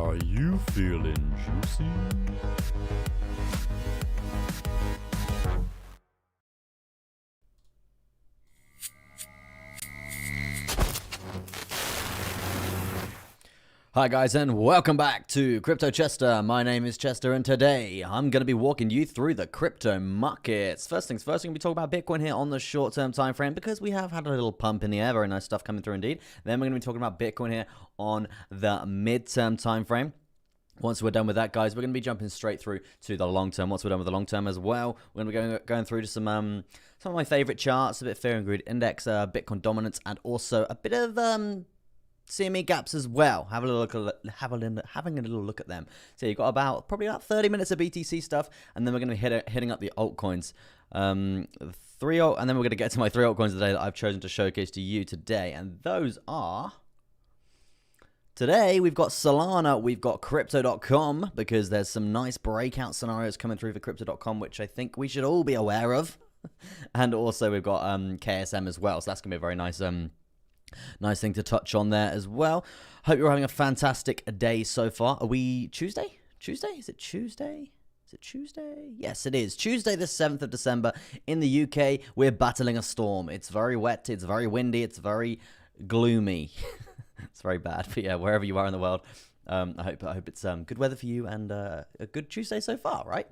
Are you feeling juicy? Hi guys and welcome back to Crypto Chester. My name is Chester and today I'm going to be walking you through the crypto markets. First things first, we're going to be talking about Bitcoin here on the short-term time frame because we have had a little pump in the air. Very nice stuff coming through indeed. Then we're going to be talking about Bitcoin here on the mid-term time frame. Once we're done with that, guys, we're going to be jumping straight through to the long term. Once we're done with the long term as well, we're going to be going through to some of my favorite charts, a bit of Fear and Greed Index, Bitcoin dominance, and also a bit of CME gaps as well. Having a little look at them. So you've got probably about 30 minutes of BTC stuff, and then we're going to be hitting up the altcoins. And then we're going to get to my 3 altcoins today that I've chosen to showcase to you today, and those are. Today, we've got Solana, we've got Crypto.com, because there's some nice breakout scenarios coming through for Crypto.com, which I think we should all be aware of. And also, we've got KSM as well, so that's going to be a very nice nice thing to touch on there as well. Hope you're having a fantastic day so far. Are we Tuesday? Is it Tuesday? Yes, it is. Tuesday the 7th of December in the UK. We're battling a storm. It's very wet, it's very windy, it's very gloomy. It's very bad, but yeah, wherever you are in the world, I hope it's good weather for you and a good Tuesday so far, right?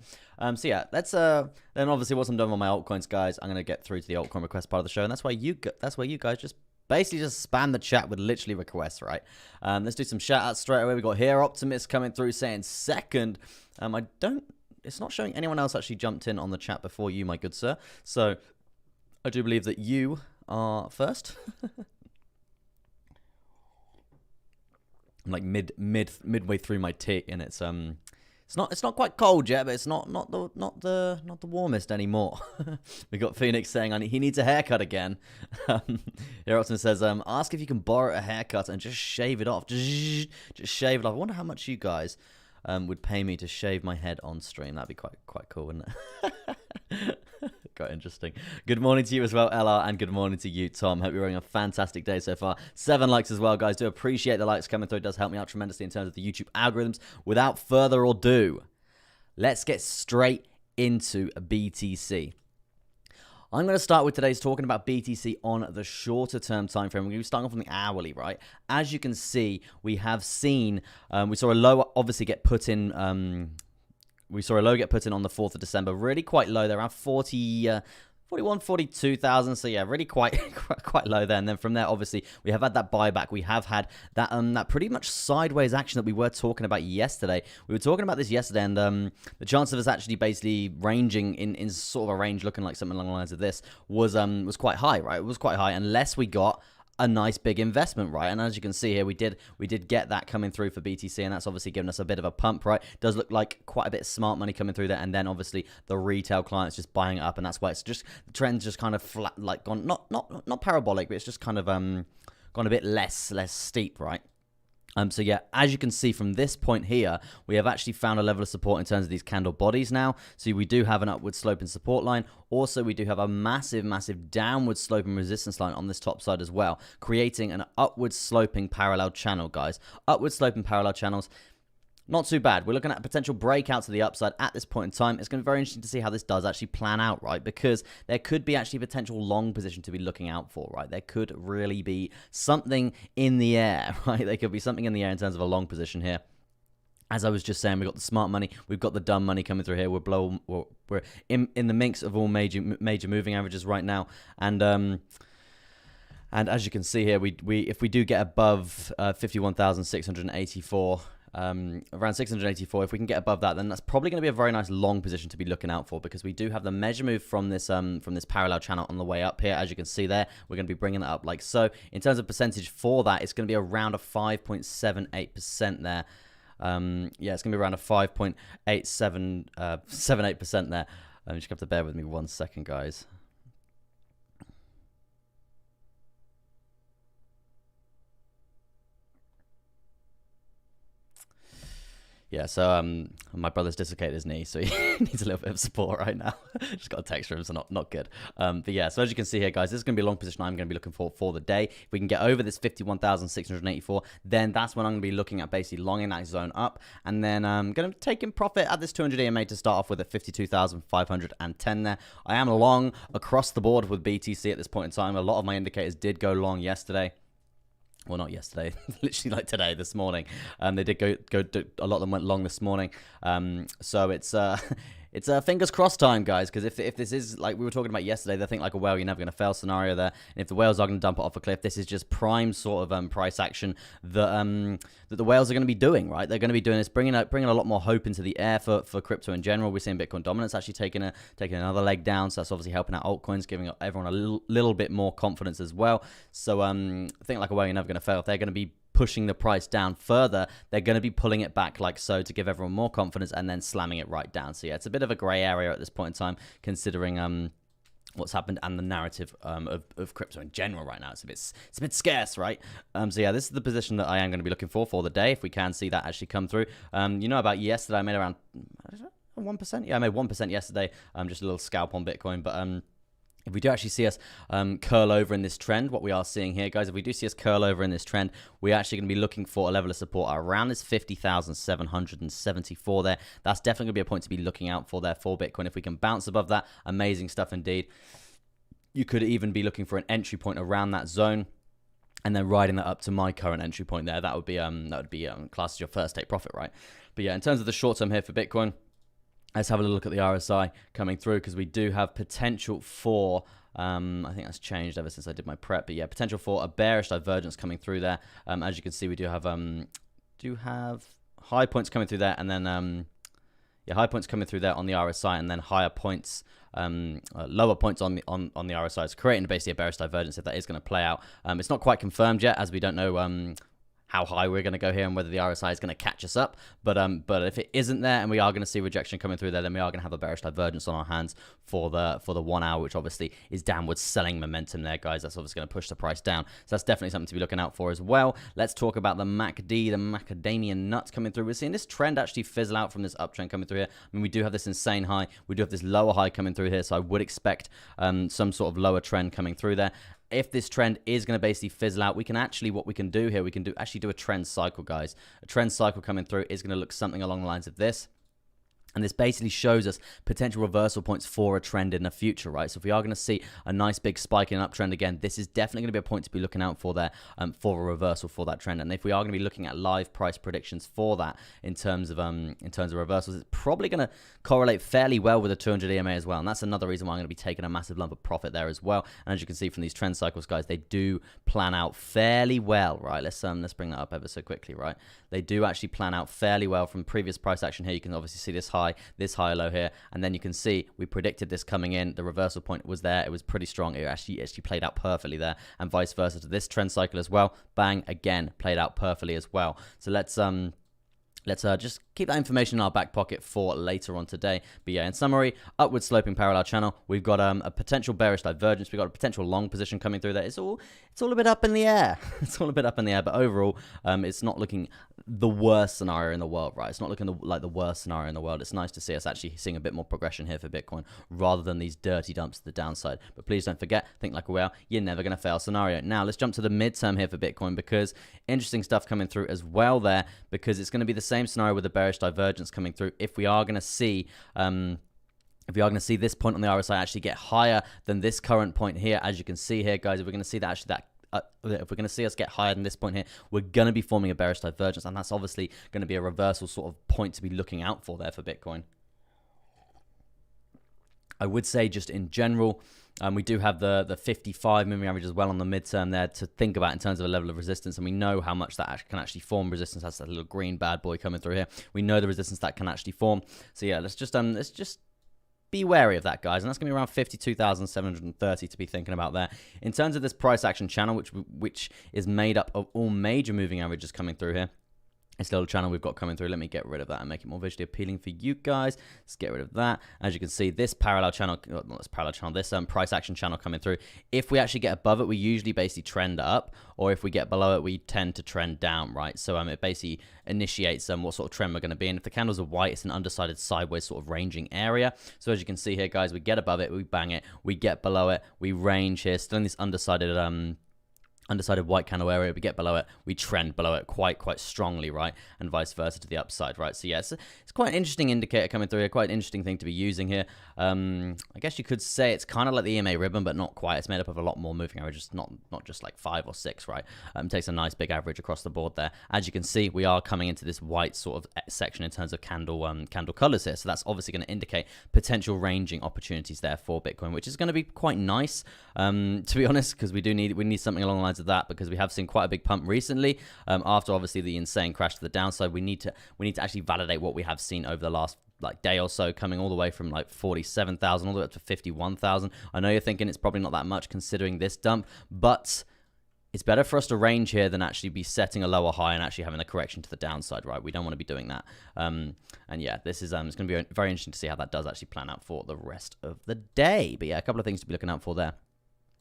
So yeah, let's then obviously once I'm done with my altcoins, guys, I'm gonna get through to the altcoin request part of the show, and that's where you guys just basically just spam the chat with literally requests, right? Let's do some shout outs straight away. We got here Optimist coming through saying second. It's not showing anyone else actually jumped in on the chat before you, my good sir. So I do believe that you are first. I'm like midway through my tea, and it's not quite cold yet, but it's not the warmest anymore. We got Phoenix saying he needs a haircut again. Here Austin says ask if you can borrow a haircut and just shave it off. Just shave it off. I wonder how much you guys would pay me to shave my head on stream. That'd be quite cool, wouldn't it? Quite interesting. Good morning to you as well, LR, and good morning to you, Tom. Hope you're having a fantastic day so far. 7 likes as well, guys. Do appreciate the likes coming through. It does help me out tremendously in terms of the YouTube algorithms. Without further ado, let's get straight into BTC. I'm going to start with today's talking about BTC on the shorter term time frame. We're going to be starting off on the hourly, right? As you can see, we have seen, we saw a low obviously get put in, we saw a low get put in on the 4th of December, really quite low. They're around 41, 42,000. So yeah, really quite low there. And then from there, obviously, we have had that buyback. We have had that that pretty much sideways action that we were talking about yesterday. We were talking about this yesterday, and the chance of us actually basically ranging in sort of a range looking like something along the lines of this was quite high, right? It was quite high unless we got a nice big investment, right? And as you can see here, we did get that coming through for BTC, and that's obviously given us a bit of a pump, right? Does look like quite a bit of smart money coming through there, and then obviously the retail clients just buying it up, and that's why it's just the trend's just kind of flat, like gone not parabolic, but it's just kind of gone a bit less steep, right? So yeah, as you can see from this point here, we have actually found a level of support in terms of these candle bodies now. So we do have an upward sloping support line. Also, we do have a massive downward sloping resistance line on this top side as well, creating an upward sloping parallel channel, guys. Upward sloping parallel channels. Not too bad. We're looking at a potential breakout to the upside at this point in time. It's going to be very interesting to see how this does actually plan out, right? Because there could be actually a potential long position to be looking out for, right? There could really be something in the air, right? There could be something in the air in terms of a long position here. As I was just saying, we've got the smart money, we've got the dumb money coming through here. We're in the mix of all major moving averages right now, and as you can see here, if we do get above 51,684. Around 684, if we can get above that, then that's probably going to be a very nice long position to be looking out for, because we do have the measure move from this parallel channel on the way up here. As you can see there, we're going to be bringing that up like so. In terms of percentage for that, it's going to be around a 5.78% there. Yeah, it's going to be around a 5.78% there. You just have to bear with me 1 second, guys. Yeah, so my brother's dislocated his knee, so he needs a little bit of support right now. Just got a text from him, so not good. But yeah, so as you can see here, guys, this is going to be a long position I'm going to be looking for the day. If we can get over this 51,684, then that's when I'm going to be looking at basically longing that zone up, and then I'm going to take in profit at this 200 EMA to start off with at 52,510 there. I am long across the board with BTC at this point in time. A lot of my indicators did go long yesterday. Well, not yesterday, literally like today, this morning. They did go a lot of them went long this morning. So it's fingers crossed time, guys, because if this is, like we were talking about yesterday, they think like a whale, you're never going to fail scenario there. And if the whales are going to dump it off a cliff, this is just prime sort of price action that the whales are going to be doing, right? They're going to be doing this, bringing a lot more hope into the air for crypto in general. We're seeing Bitcoin dominance actually taking another leg down, so that's obviously helping out altcoins, giving everyone a little bit more confidence as well. So I think like a whale, you're never going to fail. If they're going to be pushing the price down further, they're going to be pulling it back like so to give everyone more confidence and then slamming it right down. So yeah, it's a bit of a gray area at this point in time, considering what's happened and the narrative of crypto in general right now. It's a bit scarce, right? So yeah, this is the position that I am going to be looking for the day, if we can see that actually come through. You know, about yesterday I made around 1%. Yeah, I made 1% yesterday. Just a little scalp on Bitcoin, but if we do actually see us curl over in this trend, what we are seeing here, guys, if we do see us curl over in this trend, we're actually going to be looking for a level of support around this 50,774 there. That's definitely going to be a point to be looking out for there for Bitcoin. If we can bounce above that, amazing stuff indeed. You could even be looking for an entry point around that zone, and then riding that up to my current entry point there. That would be classed as your first take profit, right? But yeah, in terms of the short term here for Bitcoin, let's have a look at the RSI coming through, because we do have potential for, I think that's changed ever since I did my prep, but yeah, potential for a bearish divergence coming through there. As you can see, we do have high points coming through there, and then high points coming through there on the RSI, and then higher points, lower points on the RSI. It's creating basically a bearish divergence if that is going to play out. It's not quite confirmed yet, as we don't know how high we're going to go here and whether the RSI is going to catch us up. But if it isn't there and we are going to see rejection coming through there, then we are going to have a bearish divergence on our hands for the 1 hour, which obviously is downward selling momentum there, guys. That's obviously going to push the price down. So that's definitely something to be looking out for as well. Let's talk about the MACD, the macadamia nuts coming through. We're seeing this trend actually fizzle out from this uptrend coming through here. I mean, we do have this insane high. We do have this lower high coming through here, so I would expect some sort of lower trend coming through there. If this trend is going to basically fizzle out, what we can do here, we can do a trend cycle, guys. A trend cycle coming through is going to look something along the lines of this. And this basically shows us potential reversal points for a trend in the future, right? So if we are going to see a nice big spike in an uptrend again, this is definitely going to be a point to be looking out for there, for a reversal for that trend. And if we are going to be looking at live price predictions for that in terms of reversals, it's probably going to correlate fairly well with the 200 EMA as well. And that's another reason why I'm going to be taking a massive lump of profit there as well. And as you can see from these trend cycles, guys, they do plan out fairly well, right? Let's bring that up ever so quickly, right? They do actually plan out fairly well from previous price action here. You can obviously see this high low here, and then you can see we predicted this coming in. The reversal point was there. It was pretty strong. It actually played out perfectly there, and vice versa to this trend cycle as well. Bang, again, played out perfectly as well. So let's just keep that information in our back pocket for later on today. But yeah, in summary, upward sloping parallel channel. We've got a potential bearish divergence. We've got a potential long position coming through there. It's all a bit up in the air. It's all a bit up in the air. But overall, it's not looking the worst scenario in the world, right? It's not looking like the worst scenario in the world. It's nice to see us actually seeing a bit more progression here for Bitcoin rather than these dirty dumps to the downside. But please don't forget, think like a whale. You're never going to fail scenario. Now, let's jump to the midterm here for Bitcoin, because interesting stuff coming through as well there, because it's going to be the same scenario with the bearish divergence coming through. If we are going to see this point on the RSI actually get higher than this current point here, as you can see here, guys, if we're going to see that actually if we're going to see us get higher than this point here, we're going to be forming a bearish divergence, and that's obviously going to be a reversal sort of point to be looking out for there for Bitcoin. I would say just in general, we do have the 55 moving average as well on the midterm there to think about in terms of a level of resistance, and we know how much that can actually form resistance. That's that little green bad boy coming through here. We know the resistance that can actually form. So yeah, let's just be wary of that, guys, and that's going to be around 52,730 to be thinking about there. In terms of this price action channel, which is made up of all major moving averages coming through here, This little channel we've got coming through, let me get rid of that and make it more visually appealing for you guys. Let's get rid of that. As you can see, this parallel channel, not this parallel channel, this price action channel coming through. If we actually get above it, we usually basically trend up, or if we get below it, we tend to trend down, right? So it basically initiates what sort of trend we're going to be in. If the candles are white, it's an undecided sideways sort of ranging area. So as you can see here, guys, we get above it, we bang it, we get below it, we range here, still in this undecided white candle area. We get below it, we trend below it quite strongly, right? And vice versa to the upside, right? So yeah, it's quite an interesting indicator coming through here, quite an interesting thing to be using here. I guess you could say it's kind of like the EMA ribbon, but not quite. It's made up of a lot more moving averages, not just like 5 or 6, right? Takes a nice big average across the board there. As you can see, we are coming into this white sort of section in terms of candle colors here. So that's obviously going to indicate potential ranging opportunities there for Bitcoin, which is going to be quite nice, to be honest, because we need something along the lines of that, because we have seen quite a big pump recently after obviously the insane crash to the downside. We need to actually validate what we have seen over the last day or so, coming all the way from 47,000 all the way up to 51,000. I know you're thinking it's probably not that much considering this dump, but it's better for us to range here than actually be setting a lower high and actually having a correction to the downside, right? We don't want to be doing that. And yeah, this is it's going to be very interesting to see how that does actually plan out for the rest of the day. But yeah, a couple of things to be looking out for there.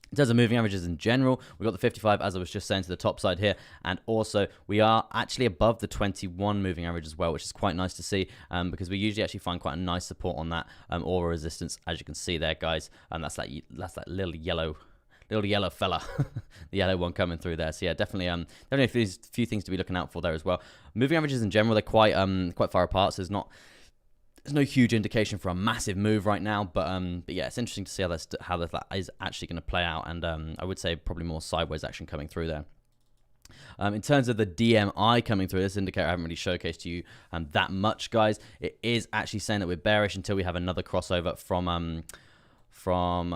In terms of moving averages in general, we've got the 55, as I was just saying, to the top side here. And also, we are actually above the 21 moving average as well, which is quite nice to see, because we usually actually find quite a nice support on that aura resistance, as you can see there, guys. And that's that little yellow fella, the yellow one coming through there. So yeah, definitely a few things to be looking out for there as well. Moving averages in general, they're quite far apart, so there's no huge indication for a massive move right now, but yeah, it's interesting to see how that is actually going to play out, and I would say probably more sideways action coming through there. In terms of the DMI coming through, this indicator I haven't really showcased to you that much, guys. It is actually saying that we're bearish until we have another crossover from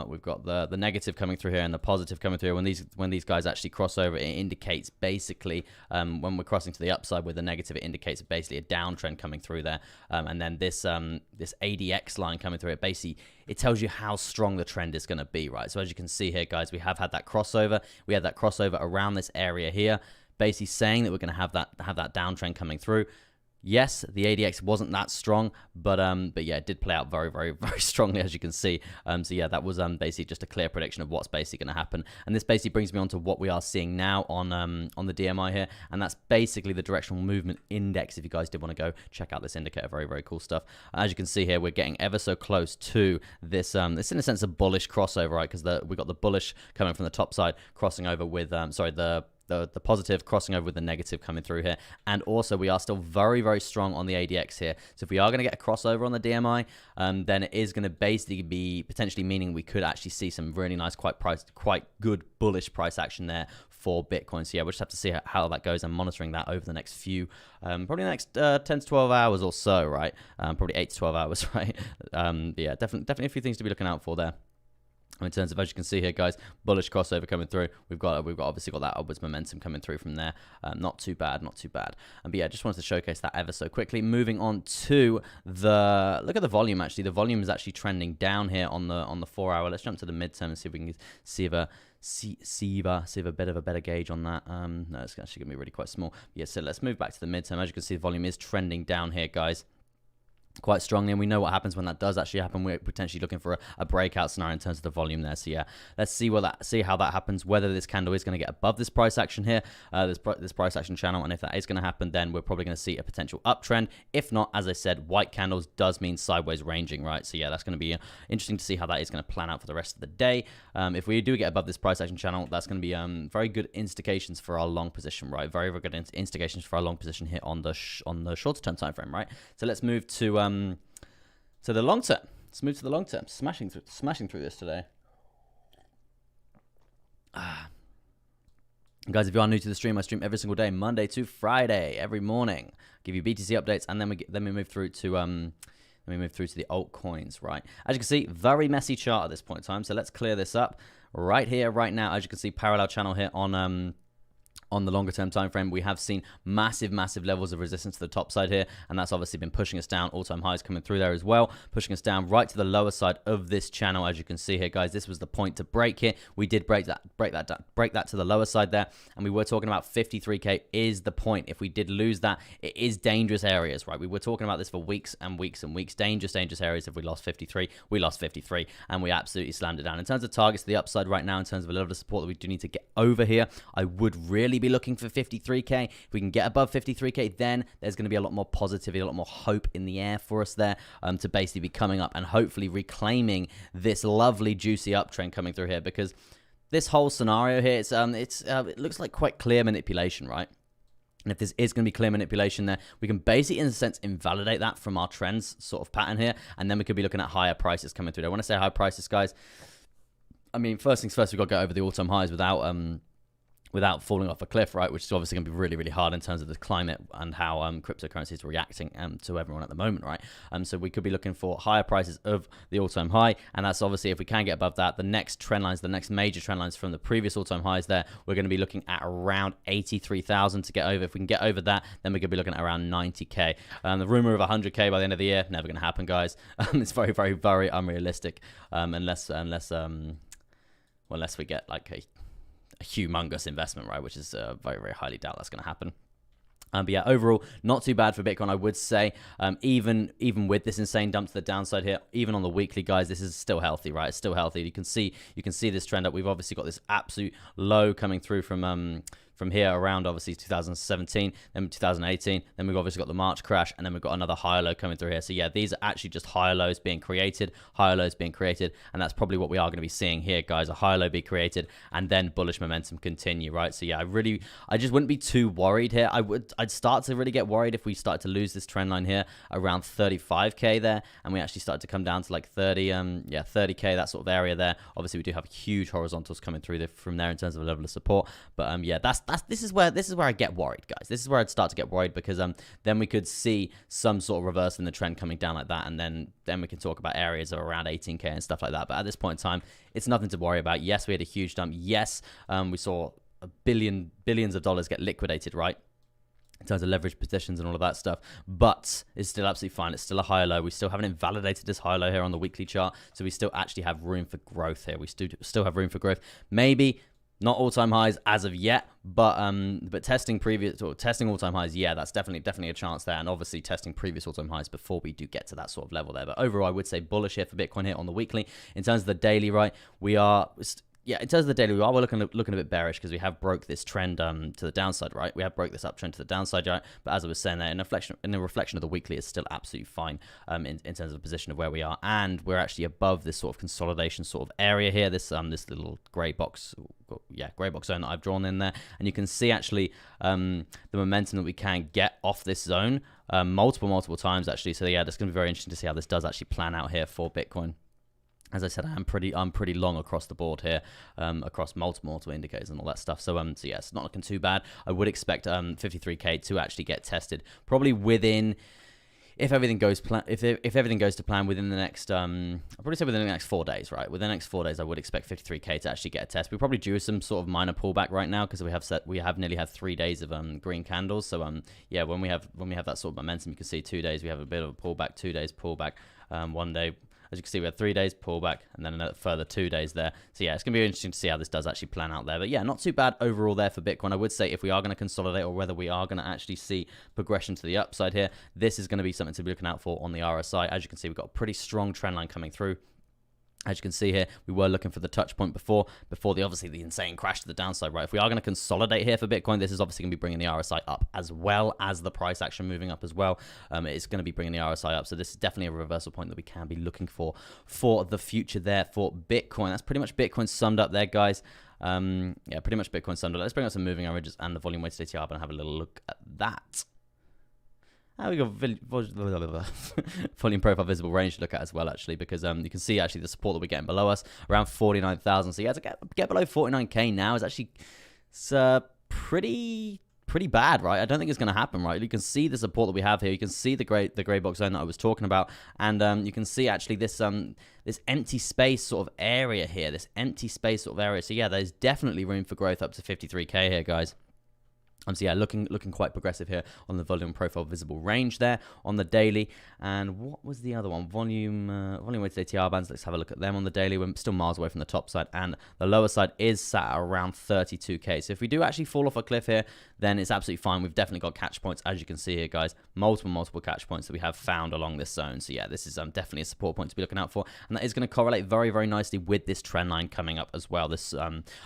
we've got the negative coming through here and the positive coming through. When these guys actually cross over, it indicates basically when we're crossing to the upside with the negative, it indicates basically a downtrend coming through there. And then this ADX line coming through, it tells you how strong the trend is going to be, right? So as you can see here, guys, we have had that crossover. We had that crossover around this area here, basically saying that we're going to have that downtrend coming through. Yes, the ADX wasn't that strong, but yeah, it did play out very, very, very strongly, as you can see. So yeah, that was basically just a clear prediction of what's basically going to happen. And this basically brings me on to what we are seeing now on the DMI here, and that's basically the directional movement index. If you guys did want to go check out this indicator, very, very cool stuff. As you can see here, we're getting ever so close to this. It's in a sense a bullish crossover, right? Because we got the bullish coming from the top side, crossing over with the positive crossing over with the negative coming through here. And also we are still very, very strong on the ADX here. So if we are going to get a crossover on the DMI, then it is going to basically be potentially meaning we could actually see some really nice, quite good bullish price action there for Bitcoin. So yeah, we'll just have to see how that goes. I'm monitoring that over the next few, probably the next 10 to 12 hours or so, right? Probably 8 to 12 hours, right? Yeah, definitely a few things to be looking out for there. In terms of, as you can see here, guys, bullish crossover coming through. We've obviously got that upwards momentum coming through from there. Not too bad. But yeah, just wanted to showcase that ever so quickly. Moving on to look at the volume. Actually, the volume is actually trending down here on the 4 hour. Let's jump to the midterm and see if we can see a bit of a better gauge on that. No, it's actually gonna be really quite small. Yeah, so let's move back to the midterm. As you can see, the volume is trending down here, guys, quite strongly, and we know what happens when that does actually happen. We're potentially looking for a breakout scenario in terms of the volume there. So yeah, let's see how that happens, whether this candle is going to get above this price action here, this price action channel, and if that is going to happen, then we're probably going to see a potential uptrend. If not, as I said, white candles does mean sideways ranging, right? So yeah, that's going to be interesting to see how that is going to plan out for the rest of the day. If we do get above this price action channel, that's going to be very good instigations for our long position, right? Very, very good instigations for our long position here on the shorter term time frame, right? So let's move to the long term. Let's move to the long term. Smashing through this today. Guys, if you are new to the stream, I stream every single day, Monday to Friday, every morning. Give you BTC updates, and then we move through to the altcoins, right? As you can see, very messy chart at this point in time. So let's clear this up right here, right now. As you can see, parallel channel here on On the longer term time frame, we have seen massive levels of resistance to the top side here, and that's obviously been pushing us down. All-time highs coming through there as well, pushing us down right to the lower side of this channel. As you can see here, guys, this was the point to break here. We did break that to the lower side there, and we were talking about 53k is the point. If we did lose that, it is dangerous areas, right? We were talking about this for weeks and weeks and weeks. Dangerous areas. If we lost 53, we lost 53, and we absolutely slammed it down. In terms of targets to the upside right now, in terms of a level of support that we do need to get over here, I would really be looking for 53k. If we can get above 53k, then there's going to be a lot more positivity, a lot more hope in the air for us there, to basically be coming up and hopefully reclaiming this lovely juicy uptrend coming through here, because this whole scenario here, it looks like quite clear manipulation, right? And if this is going to be clear manipulation there, we can basically, in a sense, invalidate that from our trends sort of pattern here, and then we could be looking at higher prices coming through. I want to say high prices, guys. I mean, first things first, we've got to get over the all-time highs without falling off a cliff, right? Which is obviously going to be really hard in terms of the climate and how cryptocurrency is reacting to everyone at the moment, right? So we could be looking for higher prices of the all-time high, and that's obviously, if we can get above that, the next trend lines, the next major trend lines from the previous all-time highs there, we're going to be looking at around 83,000 to get over. If we can get over that, then we're going to be looking at around 90k. The rumor of 100k by the end of the year, never going to happen, guys. It's very unrealistic, unless we get like a humongous investment, right? Which is very highly doubt that's going to happen. But yeah, overall, not too bad for Bitcoin, I would say. Even with this insane dump to the downside here, even on the weekly, guys, this is still healthy, right? It's still healthy. You can see this trend up. We've obviously got this absolute low coming through from here around obviously 2017, then 2018, then we've obviously got the March crash, and then we've got another higher low coming through here. So yeah, these are actually just higher lows being created, and that's probably what we are going to be seeing here, guys. A higher low be created, and then bullish momentum continue, right? So yeah, I just wouldn't be too worried here. I'd start to really get worried if we start to lose this trend line here around 35k there, and we actually start to come down to like 30k, that sort of area there. Obviously, we do have huge horizontals coming through from there in terms of a level of support, but yeah, this is where I get worried, guys. This is where I'd start to get worried, because then we could see some sort of reverse in the trend coming down like that, and then we can talk about areas of around 18k and stuff like that. But at this point in time, it's nothing to worry about. Yes, we had a huge dump. Yes, we saw billions of dollars get liquidated, right? In terms of leverage positions and all of that stuff, but it's still absolutely fine. It's still a higher low. We still haven't invalidated this high low here on the weekly chart, so we still actually have room for growth here. We still have room for growth. Maybe not all-time highs as of yet, but testing all-time highs, yeah, that's definitely a chance there, and obviously testing previous all-time highs before we do get to that sort of level there. But overall, I would say bullish here for Bitcoin here on the weekly. In terms of the daily, right, in terms of the daily, we're looking a bit bearish, because we have broke this trend to the downside, right? We have broke this uptrend to the downside, right? But as I was saying there, in the reflection of the weekly, it's still absolutely fine in terms of the position of where we are, and we're actually above this sort of consolidation sort of area here. This little grey box zone that I've drawn in there, and you can see actually the momentum that we can get off this zone multiple times actually. So yeah, it's going to be very interesting to see how this does actually plan out here for Bitcoin. As I said, I'm pretty long across the board here, across multiple indicators and all that stuff. So yeah, it's not looking too bad. I would expect 53k to actually get tested, probably within, if everything goes to plan, within the next I'll probably say within the next 4 days, right? Within the next 4 days, I would expect 53k to actually get a test. We probably due some sort of minor pullback right now, because we have nearly had 3 days of green candles. So yeah, when we have that sort of momentum, you can see 2 days we have a bit of a pullback, 2 days pullback, 1 day. As you can see, we had 3 days pullback, and then another further 2 days there. So yeah, it's going to be interesting to see how this does actually plan out there. But yeah, not too bad overall there for Bitcoin. I would say if we are going to consolidate, or whether we are going to actually see progression to the upside here, this is going to be something to be looking out for on the RSI. As you can see, we've got a pretty strong trend line coming through. As you can see here, we were looking for the touch point before the insane crash to the downside, right? If we are going to consolidate here for Bitcoin, this is obviously going to be bringing the RSI up, as well as the price action moving up as well. It's going to be bringing the RSI up. So this is definitely a reversal point that we can be looking for the future there for Bitcoin. That's pretty much Bitcoin summed up there, guys. Yeah, pretty much Bitcoin summed up. Let's bring up some moving averages and the volume weighted ATR and have a little look at that. We got volume profile visible range to look at as well, actually, because you can see actually the support that we're getting below us around 49,000. So yeah, to get below 49k now is actually pretty bad, right? I don't think it's going to happen, right? You can see the support that we have here. You can see the gray box zone that I was talking about, and you can see actually this empty space sort of area here, So yeah, there's definitely room for growth up to 53k here, guys. So yeah, looking quite progressive here on the volume profile visible range there on the daily. And what was the other one? Volume weighted ATR bands. Let's have a look at them on the daily. We're still miles away from the top side, and the lower side is sat at around 32k. So if we do actually fall off a cliff here, then it's absolutely fine. We've definitely got catch points, as you can see here, guys. Multiple catch points that we have found along this zone. So yeah, this is definitely a support point to be looking out for, and that is going to correlate very nicely with this trend line coming up as well. This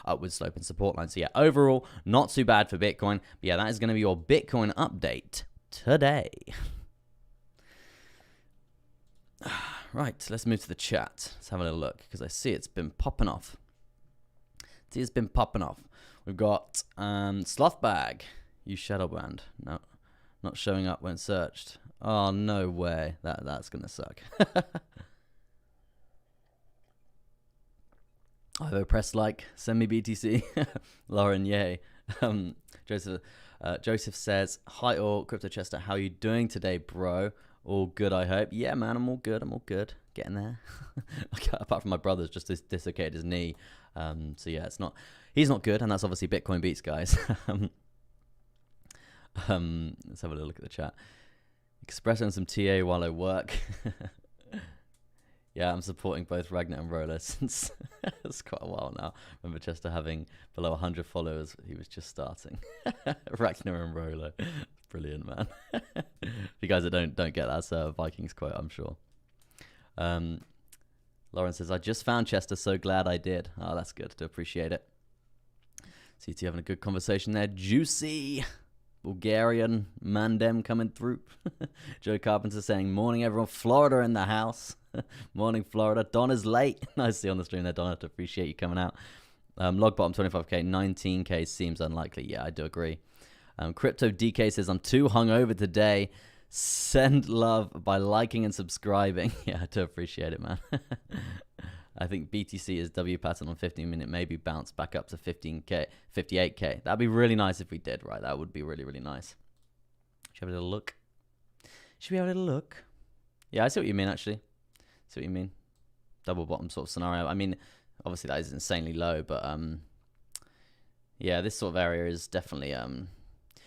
upward sloping support line. So yeah, overall not too bad for Bitcoin. But yeah, that is going to be your Bitcoin update today. Right, let's move to the chat. Let's have a little look, because I see it's been popping off. We've got Slothbag. You shadow banned. No, not showing up when searched. Oh, no way. That's going to suck. Ivo, press like. Send me BTC. Lauren, yay. Joseph says, hi all, Crypto Chester, how are you doing today, bro? All good, I hope. Yeah, man, I'm all good. Getting there. Apart from my brother's just dislocated his knee. So yeah, he's not good, and that's obviously Bitcoin Beats, guys. Let's have a little look at the chat. Espresso and some TA while I work. Yeah, I'm supporting both Ragnar and Roller since it's quite a while now. Remember Chester having below 100 followers, he was just starting. Ragnar and Roller. Brilliant, man. If you guys that don't get that, that's a Vikings quote, I'm sure. Lauren says, I just found Chester, so glad I did. Oh, that's good. Do appreciate it. CT having a good conversation there. Juicy. Bulgarian Mandem coming through. Joe Carpenter saying, morning everyone. Florida in the house. Morning Florida. Donna's late. Nice to see you on the stream there, Donna. To appreciate you coming out. Log bottom 25k, 19k seems unlikely. Yeah, I do agree. Crypto DK says, I'm too hungover today. Send love by liking and subscribing. Yeah, I do appreciate it, man. I think BTC is W pattern on 15-minute, maybe bounce back up to 15k, 58k. That'd be really nice if we did, right? That would be really nice. Should we have a little look? Yeah, I see what you mean, actually. See what you mean. Double bottom sort of scenario. I mean, obviously that is insanely low, but yeah, this sort of area is definitely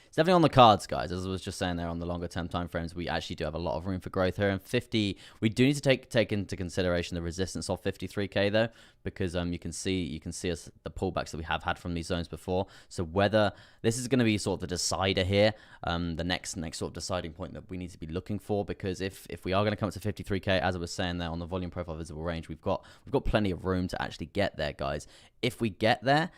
it's definitely on the cards, guys. As I was just saying there, on the longer term time frames, we actually do have a lot of room for growth here. And 50, we do need to take into consideration the resistance of 53k though, because you can see us the pullbacks that we have had from these zones before. So whether this is going to be sort of the decider here, the next sort of deciding point that we need to be looking for, because if we are going to come up to 53k, as I was saying there on the volume profile visible range, we've got plenty of room to actually get there, guys. If we get there,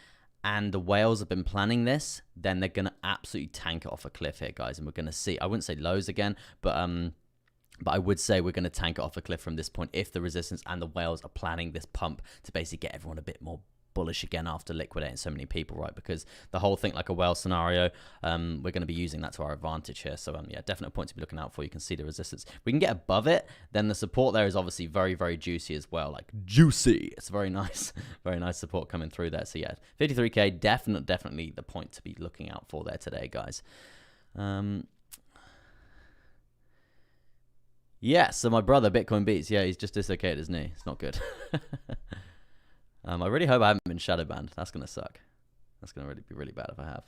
and the whales have been planning this, then they're going to absolutely tank it off a cliff here, guys. And we're going to see, I wouldn't say lows again, but I would say we're going to tank it off a cliff from this point if the resistance and the whales are planning this pump to basically get everyone a bit more bullish again after liquidating so many people, right? Because the whole thing like a whale scenario, we're going to be using that to our advantage here. So yeah, definite point to be looking out for. You can see the resistance. We can get above it, then the support there is obviously very juicy as well, like juicy. It's very nice support coming through there. So yeah, 53k, definitely the point to be looking out for there today, guys. Yeah, so my brother Bitcoin Beats, yeah, he's just dislocated his knee. It's not good. I really hope I haven't been shadow banned. That's going to suck. That's going to be really bad if I have.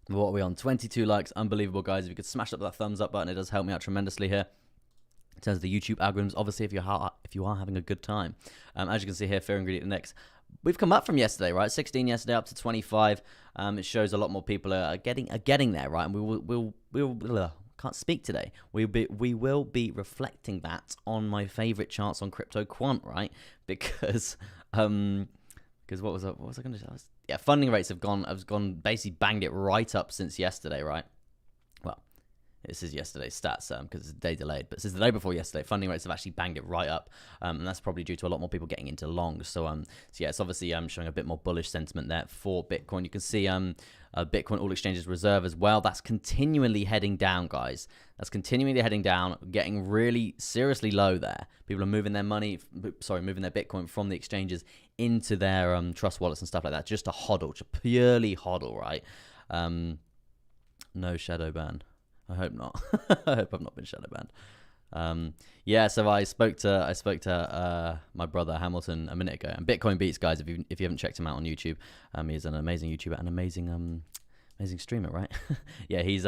What are we on? 22 likes. Unbelievable, guys. If you could smash up that thumbs up button, it does help me out tremendously here. In terms of the YouTube algorithms, obviously, if you are having a good time. As you can see here, Fear Ingredient Index. We've come up from yesterday, right? 16 yesterday up to 25. It shows a lot more people are getting there, right? And we'll can't speak today. We will be reflecting that on my favorite charts on Crypto Quant, right? Because what was I going to say? Yeah, funding rates have gone basically banged it right up since yesterday, right? Well, this is yesterday's stats because it's a day delayed, but since the day before yesterday, funding rates have actually banged it right up, and that's probably due to a lot more people getting into longs. So yeah, it's obviously showing a bit more bullish sentiment there for Bitcoin. You can see Bitcoin All Exchanges Reserve as well. That's continually heading down, guys. That's continually heading down, getting really seriously low there. People are moving their moving their Bitcoin from the exchanges into their trust wallets and stuff like that, just to hodl, just purely hodl, right? No shadow ban. I hope not. I hope I've not been shadow banned. Yeah, so I spoke to my brother Hamilton a minute ago, and Bitcoin Beats, guys. If you haven't checked him out on YouTube, he's an amazing YouTuber and amazing streamer, right? Yeah, he's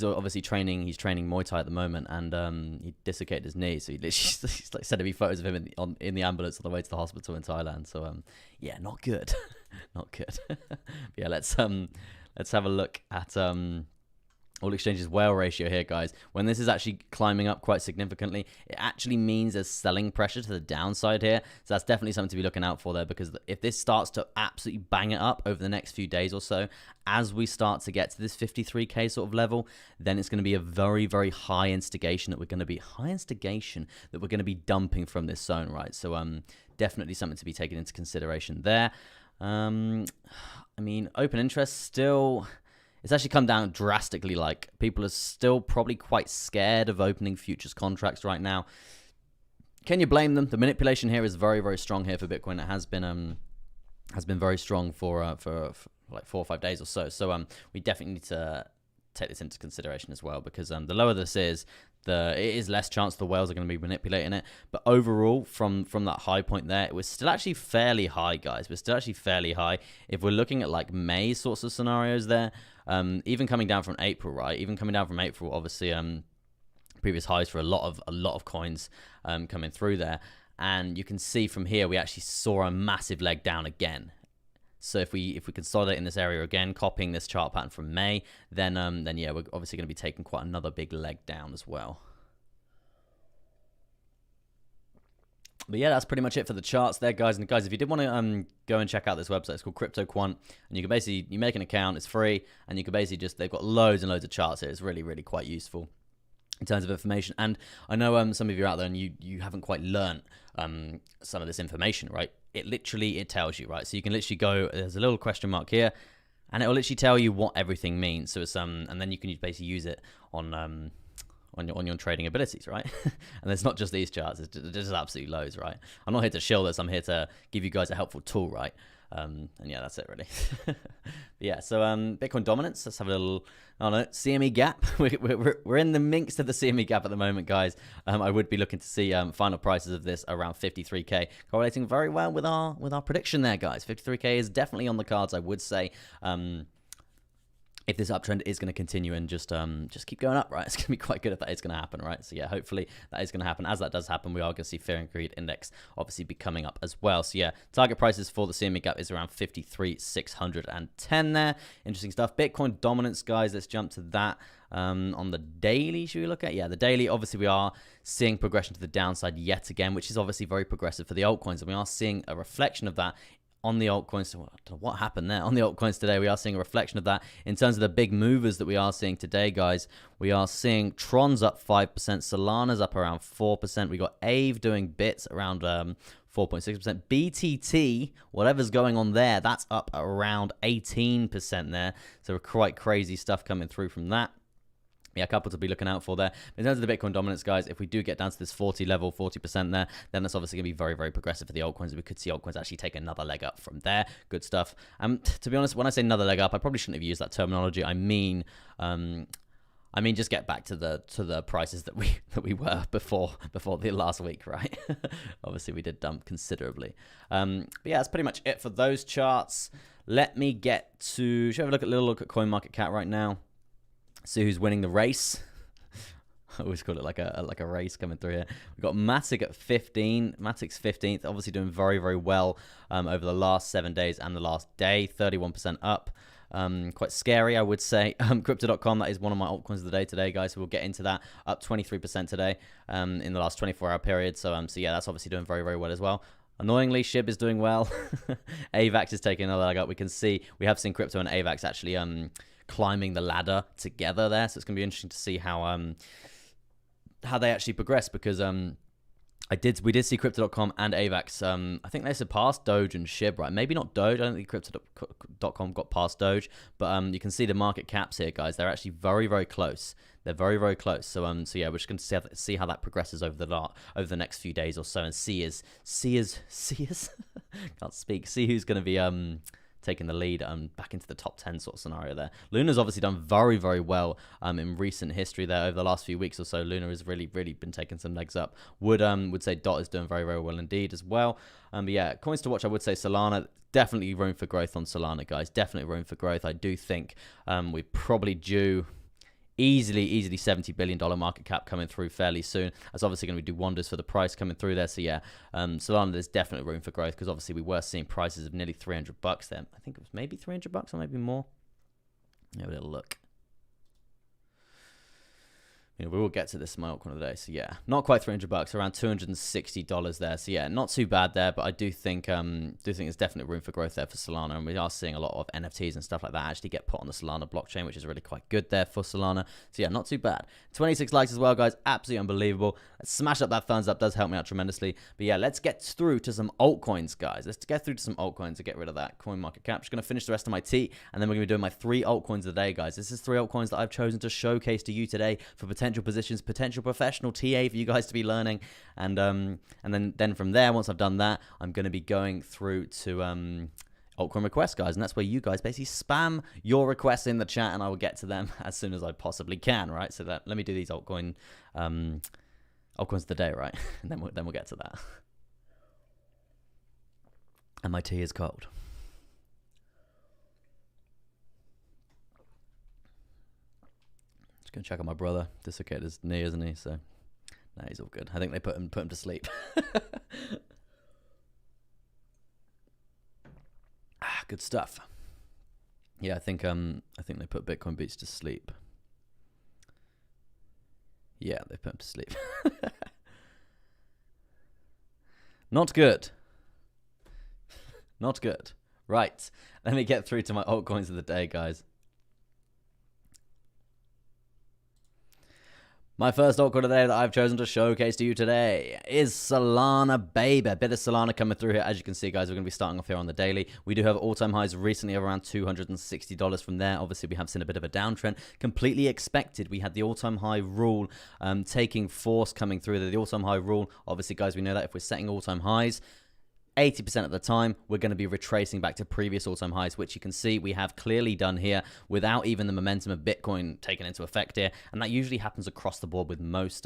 obviously training. He's training Muay Thai at the moment, and he dislocated his knee. So he literally he's like sending me photos of him in the ambulance on the way to the hospital in Thailand. So yeah, not good, not good. Yeah, let's have a look at all exchanges whale ratio here, guys. When this is actually climbing up quite significantly, it actually means there's selling pressure to the downside here. So that's definitely something to be looking out for there, because if this starts to absolutely bang it up over the next few days or so, as we start to get to this 53K sort of level, then it's going to be a very, very high instigation that we're going to be dumping from this zone, right? So definitely something to be taken into consideration there. I mean, open interest still... It's actually come down drastically. Like, people are still probably quite scared of opening futures contracts right now. Can you blame them? The manipulation here is very, very strong here for Bitcoin. It has been very strong for like 4 or 5 days or so. So we definitely need to take this into consideration as well, because the lower this is, it is less chance the whales are going to be manipulating it. But overall, from that high point there, it was still actually fairly high, guys. We're still actually fairly high. If we're looking at like May sorts of scenarios there, even coming down from April, right? Even coming down from April, obviously, previous highs for a lot of coins coming through there. And you can see from here, we actually saw a massive leg down again. So if we consolidate in this area again, copying this chart pattern from May, then yeah, we're obviously going to be taking quite another big leg down as well. But yeah, that's pretty much it for the charts there, guys. And guys, if you did want to go and check out this website, it's called Crypto Quant, and you can basically, you make an account, it's free, and you can basically they've got loads and loads of charts here. It's really, really quite useful in terms of information. And I know some of you are out there and you haven't quite learned some of this information, right? It tells you, right? So you can literally go, there's a little question mark here, and it will literally tell you what everything means. So it's and then you can basically use it on your trading abilities, right? And it's not just these charts, there's absolutely loads, right? I'm not here to shill this, I'm here to give you guys a helpful tool, right? And yeah, that's it really. Yeah, so Bitcoin dominance, let's have a little, I don't know, CME gap. We're in the minks of the CME gap at the moment, guys. I would be looking to see final prices of this around 53K, correlating very well with our prediction there, guys. 53K is definitely on the cards, I would say. If this uptrend is going to continue and just keep going up, right? It's going to be quite good if that is going to happen, right? So yeah, hopefully that is going to happen. As that does happen, we are going to see Fear and Greed Index obviously be coming up as well. So yeah, target prices for the CME gap is around 53,610 there. Interesting stuff. Bitcoin dominance, guys. Let's jump to that. On the daily, should we look at? Yeah, the daily, obviously we are seeing progression to the downside yet again, which is obviously very progressive for the altcoins, and we are seeing a reflection of that on the altcoins. So I don't know what happened there. On the altcoins today, we are seeing a reflection of that. In terms of the big movers that we are seeing today, guys, we are seeing Tron's up 5%, Solana's up around 4%. We got Aave doing bits around 4.6%. BTT, whatever's going on there, that's up around 18% there. So quite crazy stuff coming through from that. Yeah, a couple to be looking out for there. In terms of the Bitcoin dominance, guys, if we do get down to this 40 level, 40% there, then that's obviously going to be very, very progressive for the altcoins. We could see altcoins actually take another leg up from there. Good stuff. To be honest, when I say another leg up, I probably shouldn't have used that terminology. I mean just get back to the prices that we were before the last week, right? Obviously, we did dump considerably. But yeah, that's pretty much it for those charts. Let me get to, should we have a little look at CoinMarketCap right now? See who's winning the race. I always call it like a race coming through here. We've got Matic at 15. Matic's 15th, obviously doing very, very well over the last 7 days and the last day. 31% up. Quite scary, I would say. Crypto.com, that is one of my altcoins of the day today, guys. So we'll get into that. Up 23% today in the last 24-hour period. So yeah, that's obviously doing very, very well as well. Annoyingly, SHIB is doing well. AVAX is taking another leg up. We have seen crypto and AVAX actually climbing the ladder together there, so it's gonna be interesting to see how they actually progress, because we did see Crypto.com and AVAX. I think they surpassed Doge and SHIB, right? Maybe not Doge. I don't think Crypto.com got past Doge, but you can see the market caps here, guys. They're actually very, very close. They're very, very close. So yeah, we're just going to see how that progresses over the next few days or so, and see can't speak. See who's going to be taking the lead back into the top 10 sort of scenario there. Luna's obviously done very, very well in recent history there over the last few weeks or so. Luna has really, really been taking some legs up. Would say DOT is doing very, very well indeed as well. But yeah, coins to watch, I would say Solana. Definitely room for growth on Solana, guys. Definitely room for growth. I do think we're probably due easily $70 billion market cap coming through fairly soon. That's obviously going to do wonders for the price coming through there. So yeah, Solana, there's definitely room for growth because obviously we were seeing prices of nearly $300 there. I think it was maybe $300 or maybe more. Have a little look. You know, we will get to this in my altcoin of the day. So yeah, not quite $300, around $260 there. So yeah, not too bad there, but I do think there's definitely room for growth there for Solana, and we are seeing a lot of NFTs and stuff like that actually get put on the Solana blockchain, which is really quite good there for Solana. So yeah, not too bad. 26 likes as well, guys. Absolutely unbelievable. Let's smash up that thumbs up. Does help me out tremendously. But yeah, let's get through to some altcoins, guys. Let's get through to some altcoins to get rid of that coin market cap. Just gonna finish the rest of my tea, and then we're gonna be doing my 3 altcoins of the day, guys. This is 3 altcoins that I've chosen to showcase to you today for potential positions, potential professional TA for you guys to be learning, and then from there, once I've done that, I'm going to be going through to altcoin requests, guys, and that's where you guys basically spam your requests in the chat, and I will get to them as soon as I possibly can, right? So that let me do these altcoins of the day, right? And then we'll get to that. And my tea is cold. Gonna check on my brother. Dislocated his knee, isn't he? So, no, he's all good. I think they put him to sleep. Good stuff. Yeah, I think they put Bitcoin Beats to sleep. Yeah, they put him to sleep. Not good. Not good. Right. Let me get through to my altcoins of the day, guys. My first altcoin today that I've chosen to showcase to you today is Solana, baby. A bit of Solana coming through here. As you can see, guys, we're going to be starting off here on the daily. We do have all-time highs recently of around $260 from there. Obviously, we have seen a bit of a downtrend. Completely expected. We had the all-time high rule taking force coming through. The all-time high rule, obviously, guys, we know that if we're setting all-time highs, 80% of the time, we're going to be retracing back to previous all-time highs, which you can see we have clearly done here without even the momentum of Bitcoin taken into effect here. And that usually happens across the board with most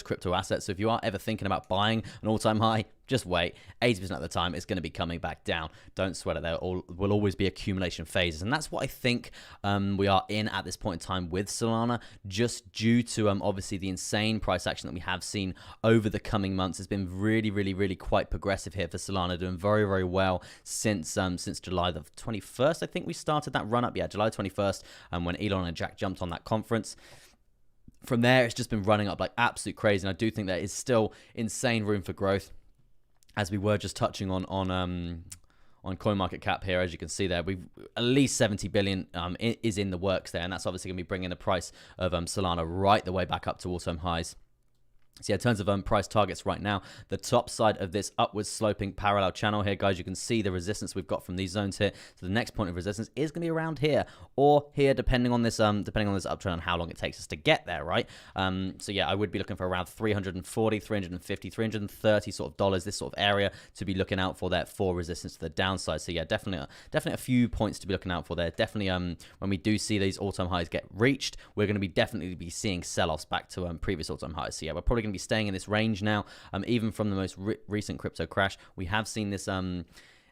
crypto assets. So if you are ever thinking about buying an all-time high, just wait. 80% of the time, it's going to be coming back down. Don't sweat it. There will always be accumulation phases. And that's what I think we are in at this point in time with Solana, just due to obviously the insane price action that we have seen over the coming months. It's been really, really, really quite progressive here for Solana, doing very, very well since July the 21st. I think we started that run up. Yeah, July 21st, when Elon and Jack jumped on that conference. From there, it's just been running up like absolute crazy. And I do think there is still insane room for growth, as we were just touching on CoinMarketCap here. As you can see there, we've at least 70 billion is in the works there, and that's obviously going to be bringing the price of Solana right the way back up to all-time highs. So yeah, in terms of price targets right now, the top side of this upwards sloping parallel channel here, guys, you can see the resistance we've got from these zones here. So the next point of resistance is going to be around here or here, depending on this uptrend and how long it takes us to get there, right? So yeah, I would be looking for around 340, 350, 330 sort of dollars, this sort of area to be looking out for there for resistance to the downside. So yeah, definitely a few points to be looking out for there. Definitely when we do see these all-time highs get reached, we're going to be definitely seeing sell-offs back to previous all-time highs. So yeah, we're probably going to be staying in this range now. Even from the most recent crypto crash, we have seen this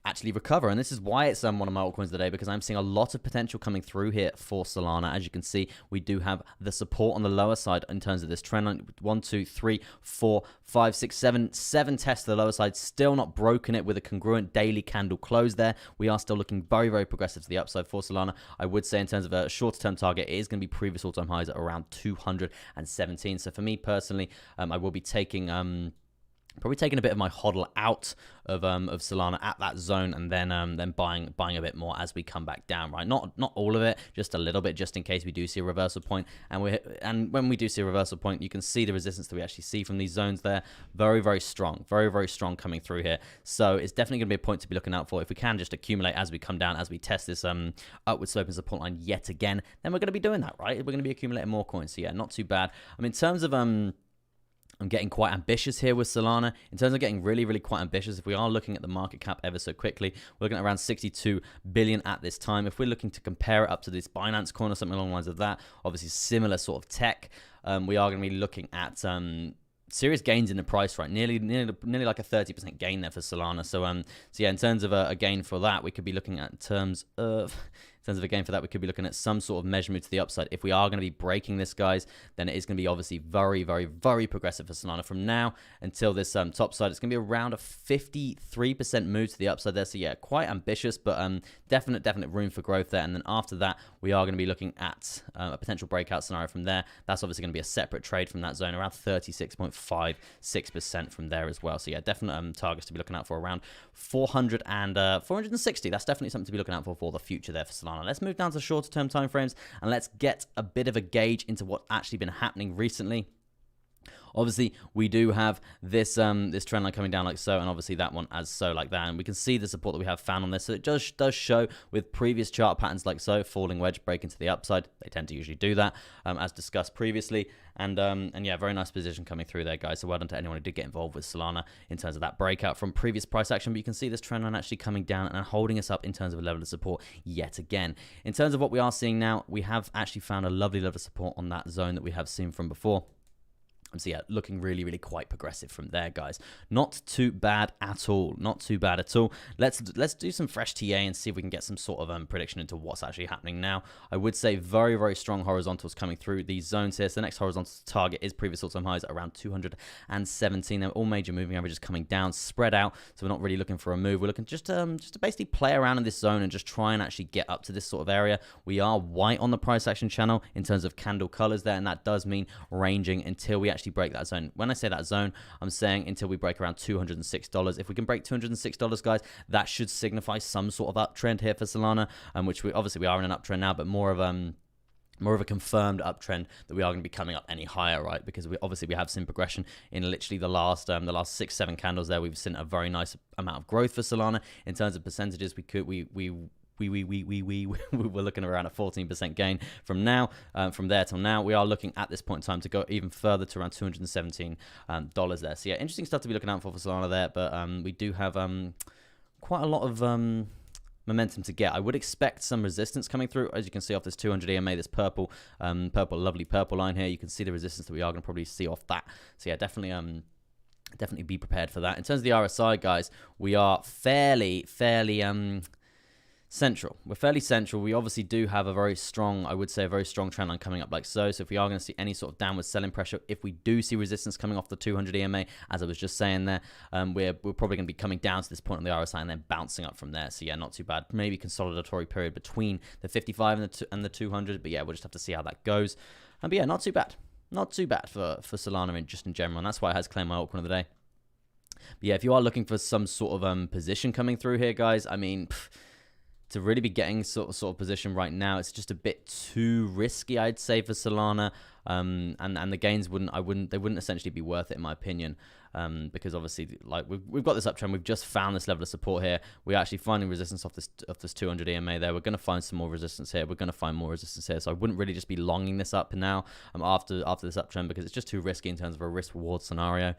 actually recover, and this is why it's one of my altcoins of the day, because I'm seeing a lot of potential coming through here for Solana. As you can see, we do have the support on the lower side in terms of this trend line. 1, 2, 3, 4, 5, 6, 7 tests to the lower side, still not broken it with a congruent daily candle close there. We are still looking very, very progressive to the upside for Solana. I would say in terms of a shorter term target, it is going to be previous all-time highs at around 217. So for me personally, I will be taking probably taking a bit of my hodl out of Solana at that zone, and then buying a bit more as we come back down, right? Not all of it, just a little bit, just in case we do see a reversal point. And when we do see a reversal point, you can see the resistance that we actually see from these zones there. Very, very strong, very, very strong coming through here. So it's definitely going to be a point to be looking out for. If we can just accumulate as we come down, as we test this upward sloping support line yet again, then we're going to be doing that, right? We're going to be accumulating more coins. So yeah, not too bad. I mean, in terms of I'm getting quite ambitious here with Solana. In terms of getting really, really quite ambitious, if we are looking at the market cap ever so quickly, we're looking at around 62 billion at this time. If we're looking to compare it up to this Binance coin or something along the lines of that, obviously similar sort of tech, we are going to be looking at serious gains in the price, right? Nearly like a 30% gain there for Solana. So yeah, in terms of a gain for that, we could be looking at a gain for that, we could be looking at some sort of measurement to the upside. If we are going to be breaking this, guys, then it is going to be obviously very, very, very progressive for Solana. From now until this top side, it's going to be around a 53% move to the upside there. So yeah, quite ambitious, but definite room for growth there. And then after that, we are going to be looking at a potential breakout scenario from there. That's obviously going to be a separate trade from that zone, around 36.56% from there as well. So yeah, definite targets to be looking out for around 400 and 460. That's definitely something to be looking out for the future there for Solana. Let's move down to shorter term time frames and let's get a bit of a gauge into what's actually been happening recently. Obviously, we do have this this trend line coming down like so, and obviously that one as so like that. And we can see the support that we have found on this. So it does show with previous chart patterns like so, falling wedge, break into the upside. They tend to usually do that, as discussed previously. And yeah, very nice position coming through there, guys. So well done to anyone who did get involved with Solana in terms of that breakout from previous price action. But you can see this trend line actually coming down and holding us up in terms of a level of support yet again. In terms of what we are seeing now, we have actually found a lovely level of support on that zone that we have seen from before. So yeah, looking really, really quite progressive from there, guys. Not too bad at all. Not too bad at all. Let's do some fresh TA and see if we can get some sort of prediction into what's actually happening now. I would say very, very strong horizontals coming through these zones here. So the next horizontal target is previous all-time highs at around 217. They're all major moving averages coming down, spread out. So we're not really looking for a move. We're looking just to basically play around in this zone and just try and actually get up to this sort of area. We are white on the price action channel in terms of candle colors there, and that does mean ranging until we actually break that zone. When I say that zone, I'm saying until we break around $206. If we can break $206, guys, that should signify some sort of uptrend here for Solana, which we obviously are in an uptrend now, but more of a confirmed uptrend that we are going to be coming up any higher, right? Because we have seen progression in literally the last 6-7 candles there. We've seen a very nice amount of growth for Solana in terms of percentages. We're looking around a 14% gain from there till now. We are looking at this point in time to go even further to around $217 there. So yeah, interesting stuff to be looking out for Solana there, but we do have quite a lot of momentum to get. I would expect some resistance coming through, as you can see off this 200 EMA, this lovely purple line here. You can see the resistance that we are going to probably see off that. So yeah, definitely be prepared for that. In terms of the RSI, guys, we are fairly central. We're fairly central. We obviously do have a very strong, I would say, a very strong trend line coming up like so. So if we are going to see any sort of downward selling pressure, if we do see resistance coming off the 200 EMA, as I was just saying there, we're probably going to be coming down to this point on the RSI and then bouncing up from there. So yeah, not too bad. Maybe consolidatory period between the 55 and the 200. But yeah, we'll just have to see how that goes. But yeah, not too bad. Not too bad for Solana just in general. And that's why it has claimed my altcoin of the day. But yeah, if you are looking for some sort of position coming through here, guys, I mean, to really be getting sort of position right now, it's just a bit too risky, I'd say, for Solana. And the gains wouldn't essentially be worth it, in my opinion. Because obviously, like we've got this uptrend, we've just found this level of support here. We're actually finding resistance off this 200 EMA there. We're going to find some more resistance here. We're going to find more resistance here. So I wouldn't really just be longing this up now after this uptrend, because it's just too risky in terms of a risk reward scenario.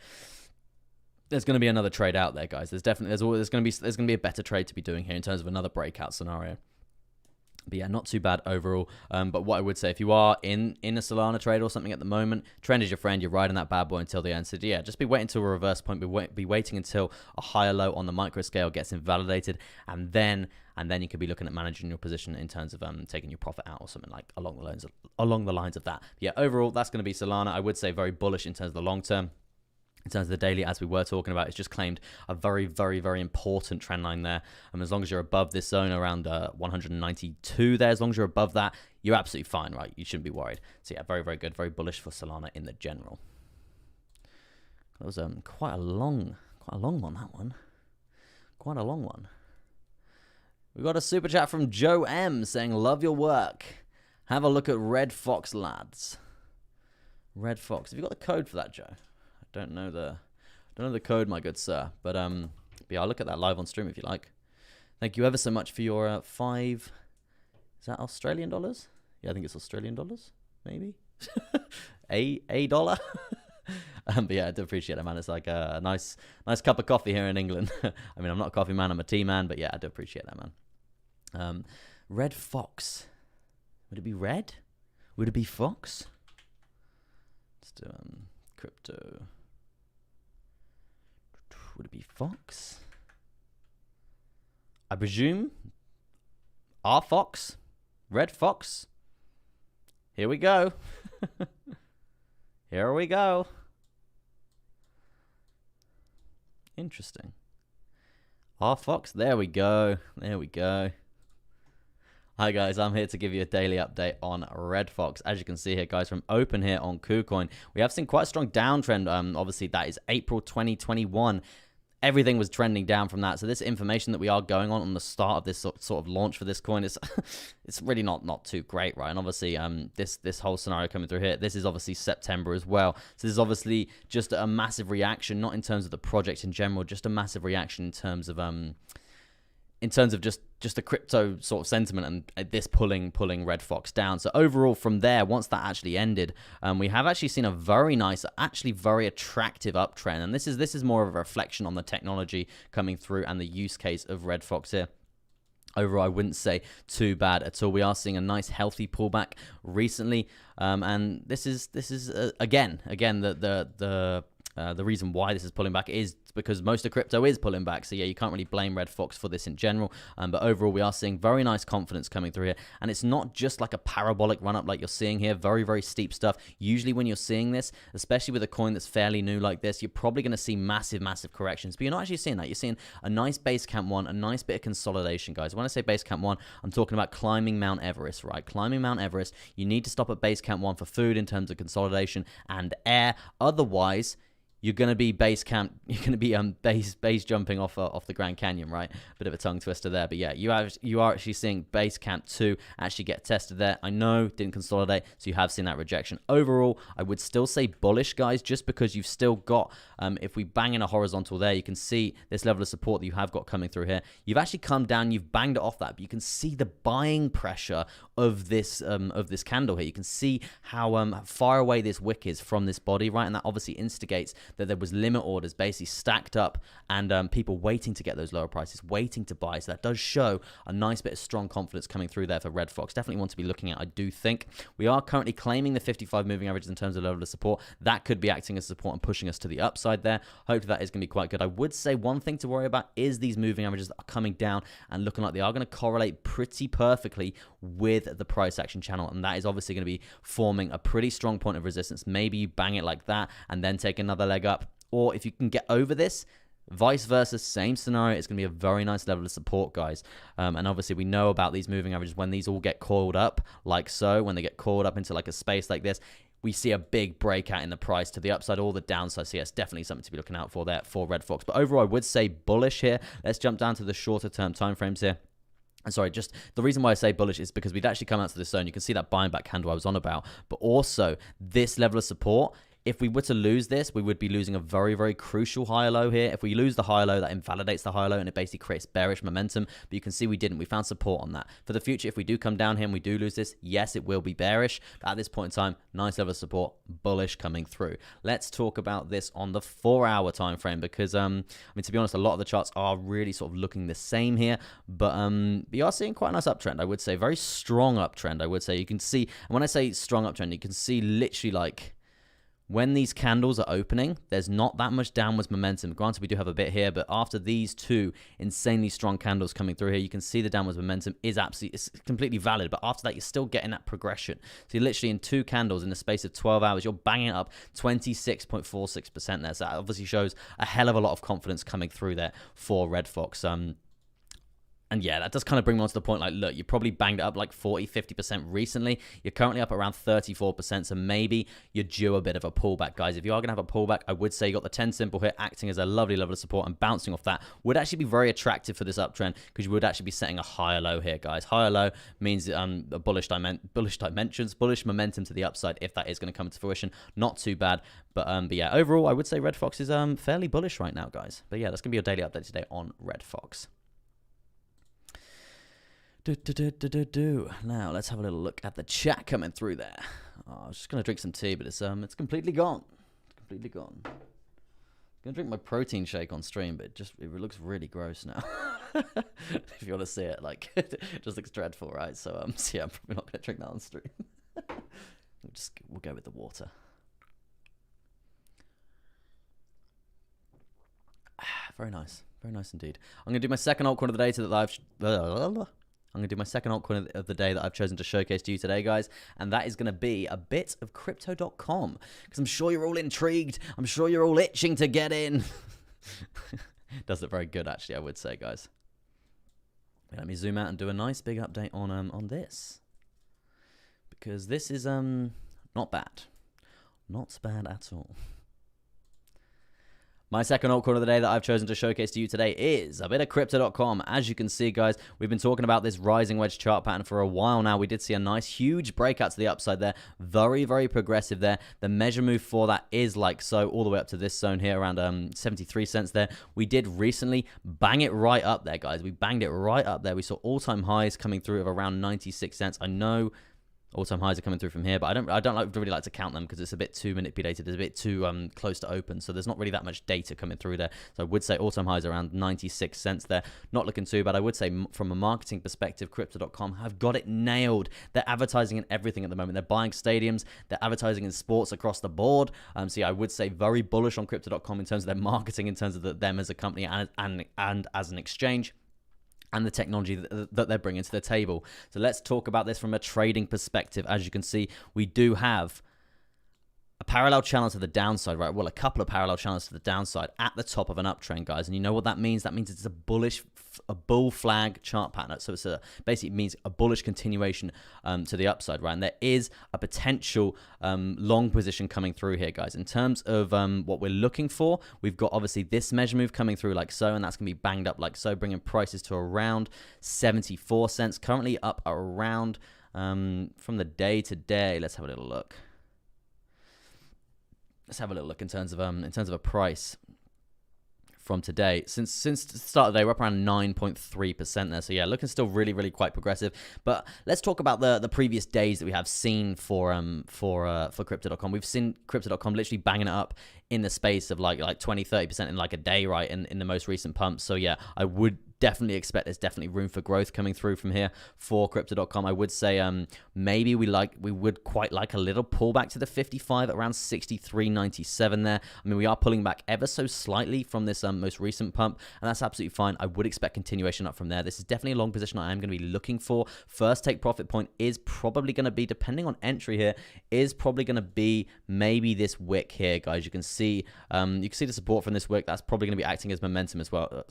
There's going to be another trade out there, guys. There's going to be a better trade to be doing here in terms of another breakout scenario. But yeah, not too bad overall. But what I would say, if you are in a Solana trade or something at the moment, trend is your friend. You're riding that bad boy until the end. So yeah, just be waiting until a reverse point. Be waiting until a higher low on the micro scale gets invalidated, and then you could be looking at managing your position in terms of taking your profit out or something like along the lines of that. But yeah, overall, that's going to be Solana. I would say very bullish in terms of the long term. In terms of the daily, as we were talking about, it's just claimed a very, very, very important trend line there. And as long as you're above this zone around 192 there, as long as you're above that, you're absolutely fine, right? You shouldn't be worried. So yeah, very, very good. Very bullish for Solana in the general. That was quite a long one, that one. Quite a long one. We got a super chat from Joe M saying, love your work. Have a look at Red Fox, lads. Red Fox. Have you got the code for that, Joe? Don't know the code, my good sir. But yeah, I'll look at that live on stream if you like. Thank you ever so much for your 5. Is that Australian dollars? Yeah, I think it's Australian dollars, maybe. a dollar. But yeah, I do appreciate it, man. It's like a nice cup of coffee here in England. I mean, I'm not a coffee man, I'm a tea man, but yeah, I do appreciate that, man. Red Fox. Would it be red? Would it be Fox? Let's do crypto. Would it be Fox? I presume. R Fox? Red Fox? Here we go. Here we go. Interesting. R Fox? There we go. There we go. Hi guys, I'm here to give you a daily update on Red Fox. As you can see here, guys, from open here on KuCoin, we have seen quite a strong downtrend. Obviously, that is April 2021. Everything was trending down from that. So this information that we are going on the start of this sort of launch for this coin is it's really not too great, right? And obviously, this whole scenario coming through here, this is obviously September as well. So this is obviously just a massive reaction, not in terms of the project in general, just a massive reaction in terms of just the crypto sort of sentiment and this pulling Red Fox down. So overall from there, once that actually ended, we have actually seen a very nice, actually very attractive uptrend. And this is more of a reflection on the technology coming through and the use case of Red Fox here. Overall, I wouldn't say too bad at all. We are seeing a nice healthy pullback recently, and this is again the reason why this is pulling back is because most of crypto is pulling back. So yeah, you can't really blame Red Fox for this in general. But overall, we are seeing very nice confidence coming through here. And it's not just like a parabolic run up like you're seeing here. Very, very steep stuff. Usually when you're seeing this, especially with a coin that's fairly new like this, you're probably going to see massive, massive corrections. But you're not actually seeing that. You're seeing a nice base camp one, a nice bit of consolidation, guys. When I say base camp one, I'm talking about climbing Mount Everest, right? Climbing Mount Everest. You need to stop at base camp one for food in terms of consolidation and air. Otherwise, you're going to be base camp. You're going to be base jumping off the Grand Canyon, right? Bit of a tongue twister there, but yeah, you are actually seeing base camp 2 actually get tested there. I know didn't consolidate, so you have seen that rejection. Overall, I would still say bullish, guys, just because you've still got. If we bang in a horizontal there, you can see this level of support that you have got coming through here. You've actually come down, you've banged it off that, but you can see the buying pressure of this candle here. You can see how far away this wick is from this body, right? And that obviously instigates that there was limit orders basically stacked up and people waiting to get those lower prices, waiting to buy. So that does show a nice bit of strong confidence coming through there for Red Fox. Definitely want to be looking at, I do think. We are currently claiming the 55 moving averages in terms of level of support. That could be acting as support and pushing us to the upside there. Hopefully that is going to be quite good. I would say one thing to worry about is these moving averages that are coming down and looking like they are going to correlate pretty perfectly with the price action channel. And that is obviously going to be forming a pretty strong point of resistance. Maybe you bang it like that and then take another leg up. Or if you can get over this, vice versa, same scenario, it's going to be a very nice level of support, guys. And obviously we know about these moving averages when these all get coiled up like so, when they get coiled up into like a space like this, we see a big breakout in the price to the upside or the downside. So yes, definitely something to be looking out for there for Red Fox. But overall, I would say bullish here. Let's jump down to the shorter term time frames here. And sorry, just the reason why I say bullish is because we'd actually come out to this zone. You can see that buying back candle I was on about, but also this level of support. If we were to lose this, we would be losing a very, very crucial higher low here. If we lose the higher low, that invalidates the higher low and it basically creates bearish momentum. But you can see we didn't. We found support on that. For the future, if we do come down here and we do lose this, yes, it will be bearish. But at this point in time, nice level of support, bullish coming through. Let's talk about this on the 4-hour time frame because, I mean, to be honest, a lot of the charts are really sort of looking the same here. But we are seeing quite a nice uptrend, I would say. Very strong uptrend, I would say. You can see, and when I say strong uptrend, you can see literally like, when these candles are opening, there's not that much downwards momentum. Granted, we do have a bit here, but after these two insanely strong candles coming through here, you can see the downwards momentum is absolutely, it's completely valid. But after that, you're still getting that progression. So you're literally in 2 candles in the space of 12 hours, you're banging up 26.46% there. So that obviously shows a hell of a lot of confidence coming through there for Red Fox. And yeah, that does kind of bring me on to the point, like, look, you probably banged it up like 40, 50% recently. You're currently up around 34%, so maybe you're due a bit of a pullback, guys. If you are going to have a pullback, I would say you got the 10 simple here acting as a lovely level of support, and bouncing off that would actually be very attractive for this uptrend because you would actually be setting a higher low here, guys. Higher low means a bullish dimensions, bullish momentum to the upside if that is going to come to fruition. Not too bad. But yeah, overall, I would say Red Fox is fairly bullish right now, guys. But yeah, that's going to be your daily update today on Red Fox. Now let's have a little look at the chat coming through there. Oh, I was just gonna drink some tea, but it's completely gone. completely gone. I'm gonna drink my protein shake on stream, but it looks really gross now. If you want to see it, like it just looks dreadful, right? So yeah, I'm probably not gonna drink that on stream. We'll go with the water. Very nice indeed. I'm gonna do my second altcoin of the day I'm going to do my second altcoin of the day that I've chosen to showcase to you today, guys, and that is going to be a bit of Crypto.com, because I'm sure you're all intrigued. I'm sure you're all itching to get in. Does look very good, actually, I would say, guys. Let me zoom out and do a nice big update on this, because this is not bad. Not bad at all. My second altcoin of the day that I've chosen to showcase to you today is a bit of Crypto.com. As you can see, guys, we've been talking about this rising wedge chart pattern for a while now. We did see a nice, huge breakout to the upside there. Very, very progressive there. The measure move for that is like so, all the way up to this zone here, around 73 cents there. We did recently bang it right up there, guys. We banged it right up there. We saw all-time highs coming through of around 96 cents. I know all-time highs are coming through from here, but I don't really like to count them because it's a bit too manipulated. It's a bit too close to open, so there's not really that much data coming through there. So I would say all-time highs around 96 cents there. Not looking too bad. I would say from a marketing perspective, Crypto.com have got it nailed. They're advertising in everything at the moment. They're buying stadiums. They're advertising in sports across the board. So yeah, I would say very bullish on Crypto.com in terms of their marketing, in terms of them as a company and as an exchange, and the technology that they're bringing to the table. So let's talk about this from a trading perspective. As you can see, we do have a parallel channel to the downside, right? Well, a couple of parallel channels to the downside at the top of an uptrend, guys. And you know what that means? That means it's a bull flag chart pattern. So it's basically means a bullish continuation to the upside, right? And there is a potential long position coming through here, guys. In terms of what we're looking for, we've got obviously this measure move coming through like so, and that's going to be banged up like so, bringing prices to around 74 cents. Currently up around from the day to day. Let's have a little look. Let's have a little look in terms of a price from today. Since the start of the day, we're up around 9.3% there. So yeah, looking still really, really quite progressive. But let's talk about the previous days that we have seen for Crypto.com. We've seen Crypto.com literally banging it up in the space of like 20-30% in like a day, right? In the most recent pump. So yeah, I would definitely expect there's definitely room for growth coming through from here for Crypto.com. I would say maybe we would quite like a little pullback to the 55 at around 63.97 there. I mean, we are pulling back ever so slightly from this most recent pump, and that's absolutely fine. I would expect continuation up from there. This is definitely a long position I am going to be looking for. First take profit point is probably going to be, depending on entry here, is probably going to be maybe this wick here, guys. You can see the support from this wick. That's probably going to be acting as momentum as well.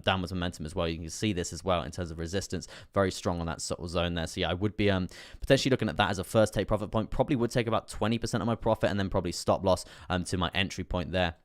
Downwards momentum as well. You can see this as well in terms of resistance, very strong on that sort of zone there. So yeah, I would be potentially looking at that as a first take profit point. Probably would take about 20% of my profit, and then probably stop loss to my entry point there,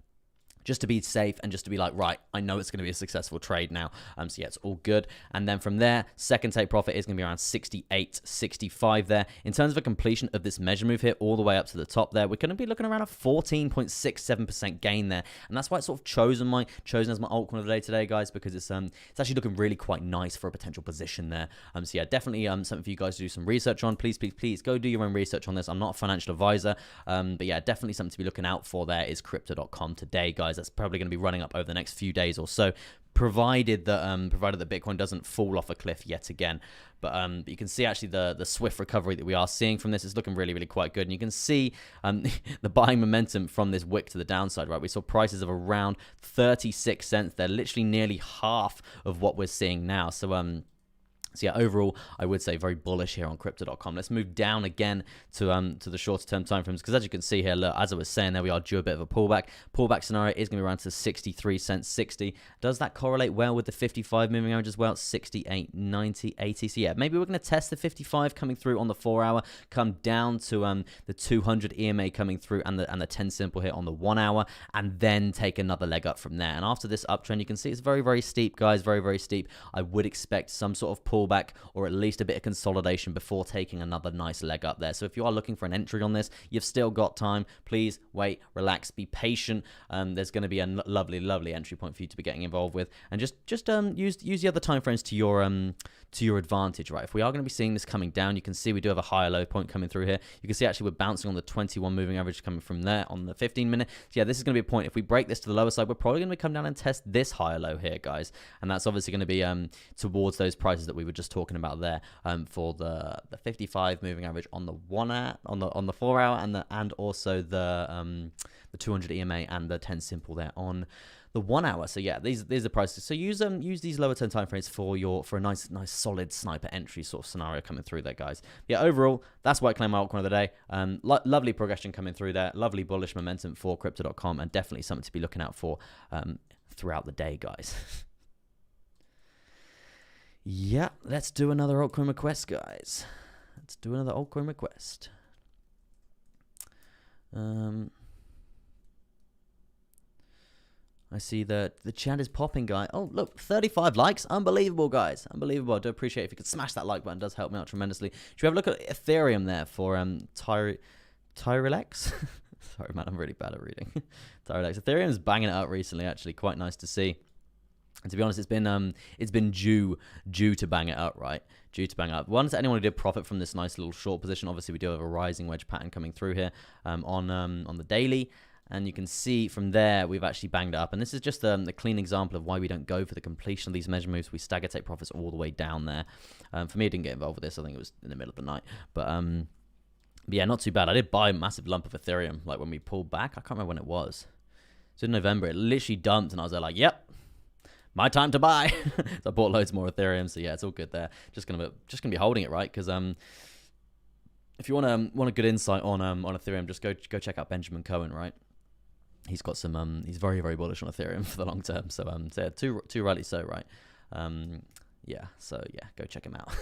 just to be safe and just to be like, right, I know it's going to be a successful trade now. So yeah, it's all good. And then from there, second take profit is going to be around 68, 65 there. In terms of a completion of this measure move here, all the way up to the top there, we're going to be looking around a 14.67% gain there. And that's why it's sort of chosen as my altcoin of the day today, guys, because it's actually looking really quite nice for a potential position there. So yeah, definitely something for you guys to do some research on. Please go do your own research on this. I'm not a financial advisor, but yeah, definitely something to be looking out for there is Crypto.com today, guys. That's probably going to be running up over the next few days or so, provided that Bitcoin doesn't fall off a cliff yet again. But you can see actually the swift recovery that we are seeing from this is looking really, really quite good. And you can see the buying momentum from this wick to the downside, right? We saw prices of around 36 cents. They're literally nearly half of what we're seeing now. So yeah, overall, I would say very bullish here on Crypto.com. Let's move down again to the shorter term time frames, because as you can see here, look, as I was saying there, we are due a bit of a pullback. Pullback scenario is going to be around to 63 cents 60. Does that correlate well with the 55 moving average as well? 68, 90, 80. So yeah, maybe we're going to test the 55 coming through on the 4 hour, come down to the 200 EMA coming through, and the 10 simple here on the 1 hour, and then take another leg up from there. And after this uptrend, you can see it's very, very steep, guys, very, very steep. I would expect some sort of pull pullback or at least a bit of consolidation before taking another nice leg up there. So if you are looking for an entry on this, you've still got time. Please wait, relax, be patient. There's going to be a lovely entry point for you to be getting involved with, and just use the other time frames to your advantage, right? If we are going to be seeing this coming down, you can see we do have a higher low point coming through here. You can see actually we're bouncing on the 21 moving average coming from there on the 15-minute. So yeah, this is going to be a point. If we break this to the lower side, we're probably going to come down and test this higher low here, guys, and that's obviously going to be towards those prices that we were just talking about there for the 55 moving average on the 4 hour and also the 200 EMA and the 10 simple there on the 1 hour. So yeah, these are prices. So use these lower 10 time frames for a nice solid sniper entry sort of scenario coming through there, guys. Yeah, overall, that's why I claim my altcoin of the day. Lovely progression coming through there. Lovely bullish momentum for crypto.com, and definitely something to be looking out for throughout the day, guys. Yeah, let's do another altcoin request, guys. Let's do another altcoin request. I see that the chat is popping, guy. Oh, look, 35 likes. Unbelievable, guys. Unbelievable. I do appreciate it. If you could smash that like button. It does help me out tremendously. Should we have a look at Ethereum there for Tyrilex? Sorry, man. I'm really bad at reading. Tyrilex. Ethereum's banging it up recently, actually. Quite nice to see. And to be honest, it's been due to bang it up, right? Due to bang it up. Once anyone who did profit from this nice little short position, obviously we do have a rising wedge pattern coming through here on the daily. And you can see from there, we've actually banged it up. And this is just a clean example of why we don't go for the completion of these measure moves. We stagger take profits all the way down there. For me, I didn't get involved with this. I think it was in the middle of the night. But yeah, not too bad. I did buy a massive lump of Ethereum, like when we pulled back. I can't remember when it was. It's in November. It literally dumped, and I was there like, yep, my time to buy. So I bought loads more Ethereum. So yeah, it's all good there. Just gonna be holding it, right? Because if you want a good insight on Ethereum, just go check out Benjamin Cohen, right? He's got some he's very bullish on Ethereum for the long term. So so too rightly so, right? Yeah, so yeah, go check him out.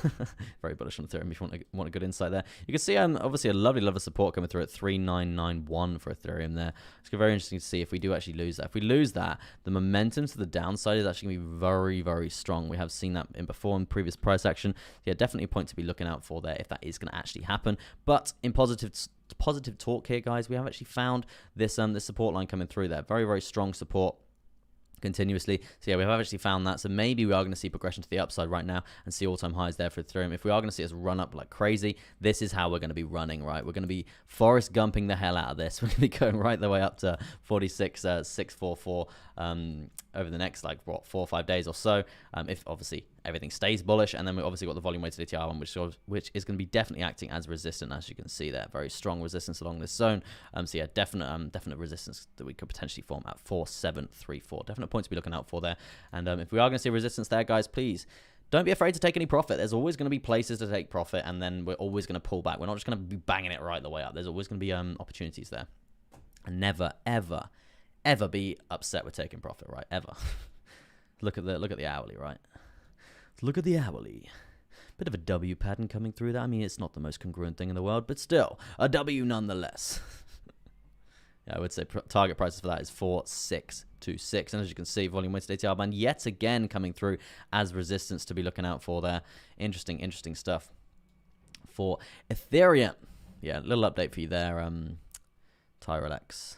Very bullish on Ethereum if you want a good insight there. You can see obviously a lovely support coming through at 3991 for Ethereum there. It's very interesting to see if we do actually lose that. If we lose that, the momentum to the downside is actually going to be very strong. We have seen that in previous price action. Yeah, definitely a point to be looking out for there if that is going to actually happen. But in positive talk here, guys, we have actually found this support line coming through there. Very strong support continuously. So yeah, we have actually found that. So maybe we are going to see progression to the upside right now and see all-time highs there for Ethereum. If we are going to see us run up like crazy, this is how we're going to be running, right? We're going to be Forrest Gumping the hell out of this. We're going to be going right the way up to 46,644 over the next, like, what, 4 or 5 days or so, if obviously everything stays bullish. And then we obviously got the volume weighted ATR one, which is going to be definitely acting as resistant, as you can see there. Very strong resistance along this zone. So yeah, definite resistance that we could potentially form at 4734. Definite point to be looking out for there. And if we are going to see resistance there, guys, please don't be afraid to take any profit. There's always going to be places to take profit, and then we're always going to pull back. We're not just going to be banging it right the way up. There's always going to be opportunities there. And never, ever be upset with taking profit, right? Ever. Look at the hourly, right? Look at the hourly. Bit of a W pattern coming through that. I mean, it's not the most congruent thing in the world, but still, a W nonetheless. Yeah, I would say target prices for that is 4626. And as you can see, volume weighted ATR band yet again coming through as resistance to be looking out for there. Interesting stuff for Ethereum. Yeah, a little update for you there, Tyrilex.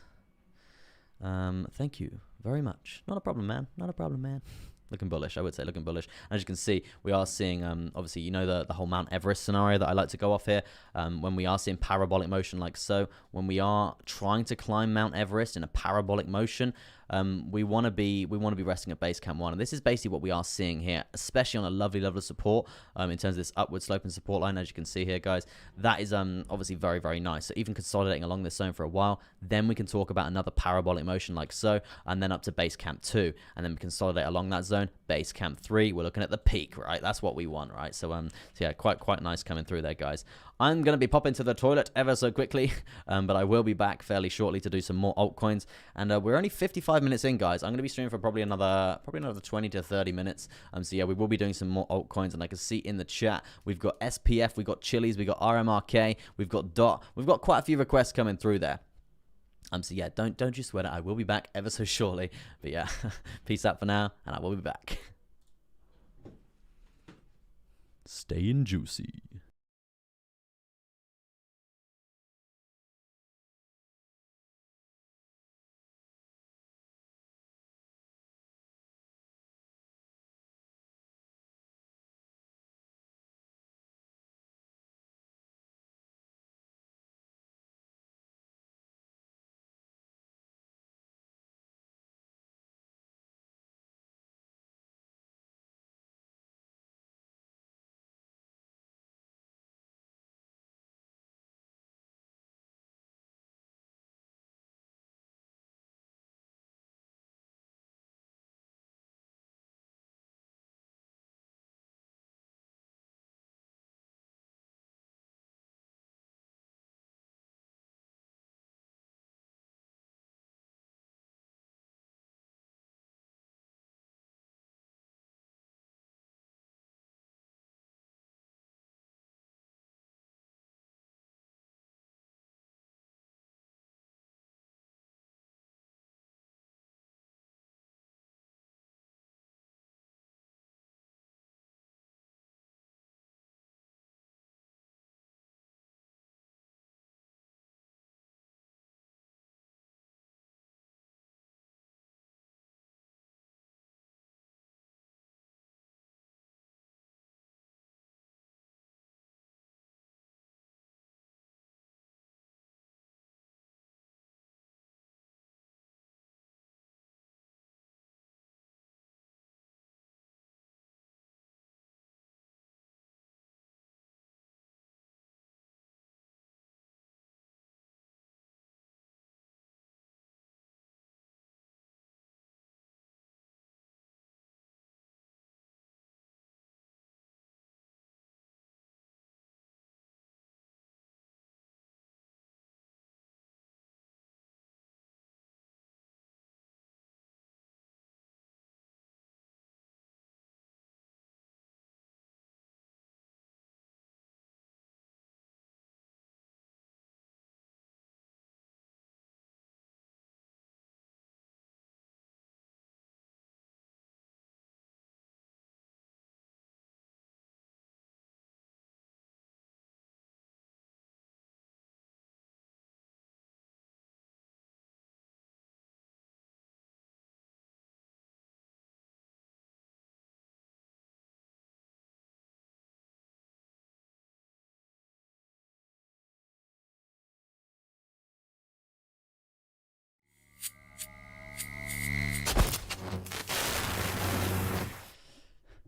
Thank you very much. Not a problem, man. Not a problem, man. Looking bullish, I would say, looking bullish. As you can see, we are seeing, obviously, you know, the whole Mount Everest scenario that I like to go off here. When we are seeing parabolic motion like so, when we are trying to climb Mount Everest in a parabolic motion, we want to be resting at base camp 1. And this is basically what we are seeing here, especially on a lovely level of support in terms of this upward sloping support line, as you can see here, guys. That is obviously very nice. So even consolidating along this zone for a while, then we can talk about another parabolic motion like so, and then up to base camp 2, and then we consolidate along that zone. Base camp 3, we're looking at the peak, right? That's what we want, right? So yeah, quite nice coming through there, guys. I'm going to be popping to the toilet ever so quickly, but I will be back fairly shortly to do some more altcoins. And we're only 55 minutes in, guys. I'm going to be streaming for probably another 20 to 30 minutes. So yeah, we will be doing some more altcoins, and I can see in the chat we've got SPF, we've got Chili's, we've got RMRK, we've got DOT. We've got quite a few requests coming through there. So yeah, don't you sweat it. I will be back ever so shortly. But yeah, peace out for now, and I will be back. Staying juicy.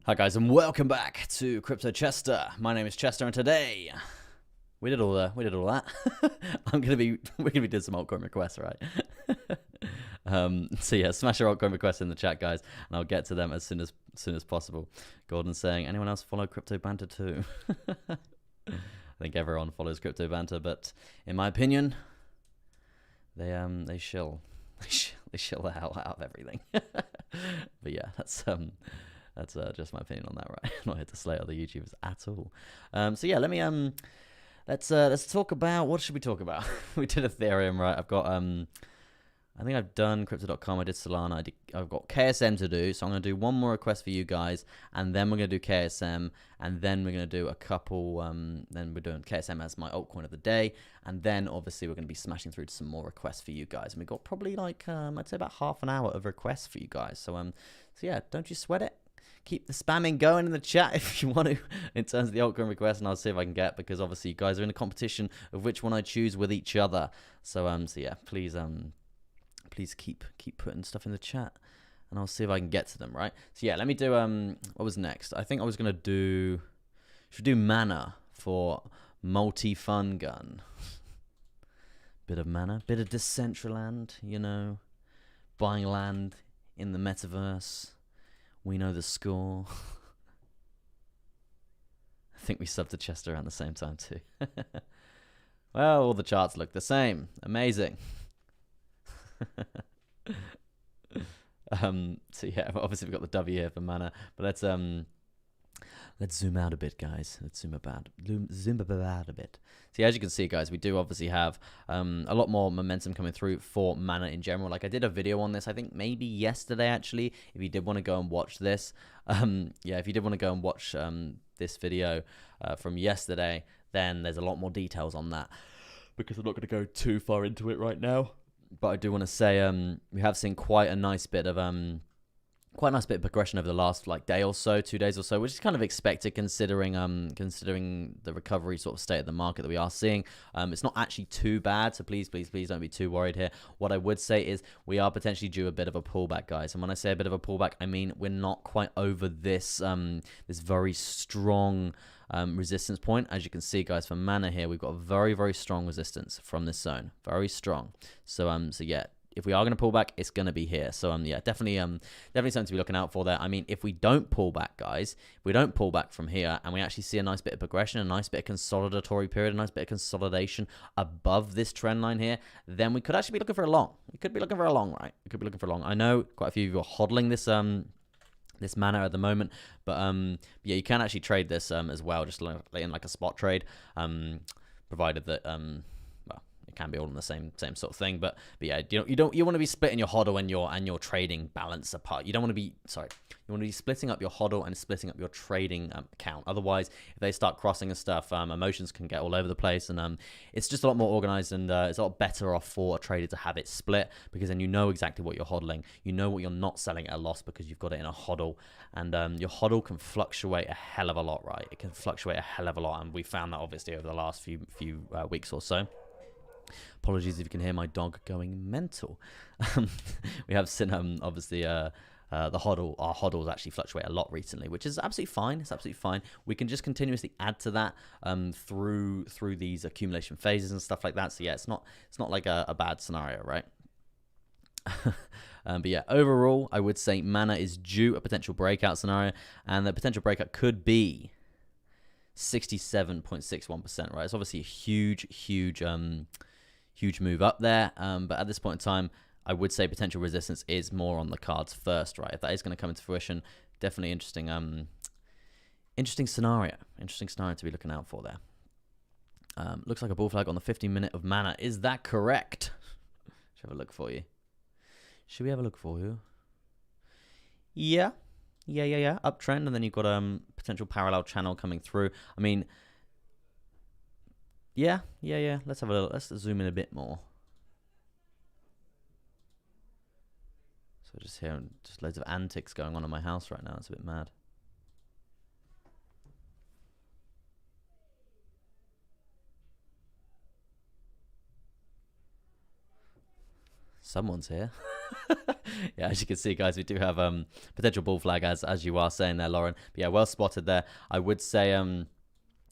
Hi guys, and welcome back to Crypto Chester. My name is Chester, and today we did all that. we're gonna be doing some altcoin requests, right? So yeah, smash your altcoin requests in the chat, guys, and I'll get to them as soon as possible. Gordon's saying, anyone else follow Crypto Banter too? I think everyone follows Crypto Banter, but in my opinion, they shill the hell out of everything. But yeah, that's just my opinion on that, right? I'm not here to slay other YouTubers at all. So yeah, let me let's talk about, what should we talk about? We did Ethereum, right? I've got I think I've done crypto.com, I did Solana, I've got KSM to do, so I'm going to do one more request for you guys, and then we're going to do KSM, and then we're going to do a couple, then we're doing KSM as my altcoin of the day, and then obviously we're going to be smashing through to some more requests for you guys, and we've got probably like, I'd say about half an hour of requests for you guys, so yeah, don't you sweat it. Keep the spamming going in the chat if you want to, in terms of the altcoin request, and I'll see if I can get, because obviously you guys are in a competition of which one I choose with each other. So yeah, please keep putting stuff in the chat, and I'll see if I can get to them, right? So yeah, let me do what was next? I think I was gonna should do mana for multi-fun gun. Bit of mana, bit of Decentraland, you know, buying land in the metaverse. We know the score. I think we subbed to Chester around the same time too. Well, all the charts look the same. Amazing. So yeah, obviously we've got the W here for mana, but Let's zoom out a bit, guys. Let's zoom out a bit. See, as you can see, guys, we do obviously have a lot more momentum coming through for Mana in general. Like, I did a video on this, I think maybe yesterday, actually, if you did want to go and watch this. Yeah, if you did want to go and watch this video from yesterday, then there's a lot more details on that, because I'm not going to go too far into it right now. But I do want to say we have seen quite a nice bit of progression over the last day or so, 2 days or so, which is kind of expected considering the recovery sort of state of the market that we are seeing. It's not actually too bad, so please don't be too worried here. What I would say is we are potentially due a bit of a pullback, guys. And when I say a bit of a pullback, I mean we're not quite over this this very strong resistance point. As you can see, guys, for Mana here, we've got a very, very strong resistance from this zone, very strong. So yeah, if we are going to pull back, it's going to be here. So yeah, definitely something to be looking out for there. I mean, if we don't pull back, guys, if we don't pull back from here and we actually see a nice bit of progression, a nice bit of consolidatory period, a nice bit of consolidation above this trend line here, then we could actually be looking for a long. We could be looking for a long, right? We could be looking for a long. I know quite a few of you are hodling this this Mana at the moment, but yeah, you can actually trade this as well, just in like a spot trade, provided that well, it can be all in the same sort of thing. But yeah, you want to be splitting your hodl and your trading balance apart. You don't want to be you want to be splitting up your hodl and splitting up your trading account. Otherwise, if they start crossing and stuff, emotions can get all over the place, and it's just a lot more organized, and it's a lot better off for a trader to have it split, because then you know exactly what you're hodling. You know what you're not selling at a loss because you've got it in a hodl, and your hodl can fluctuate a hell of a lot, right? It can fluctuate a hell of a lot, and we found that obviously over the last few weeks or so. Apologies if you can hear my dog going mental. We have seen obviously our hodls actually fluctuate a lot recently, which is absolutely fine. It's absolutely fine. We can just continuously add to that through these accumulation phases and stuff like that. So yeah, it's not like a bad scenario, right? But yeah, overall, I would say Mana is due a potential breakout scenario, and the potential breakout could be 67.61%, right? It's obviously a huge move up there, but at this point in time, I would say potential resistance is more on the cards first, right? If that is going to come into fruition, definitely interesting scenario to be looking out for there. Looks like a bull flag on the 15-minute of Mana. Is that correct? Should have a look for you. Should we have a look for you? Yeah. Uptrend, and then you've got potential parallel channel coming through. I mean, yeah. Let's have a look. Let's zoom in a bit more. So just hearing just loads of antics going on in my house right now. It's a bit mad. Someone's here. Yeah, as you can see, guys, we do have potential bull flag, as you are saying there, Lauren. But yeah, well spotted there. I would say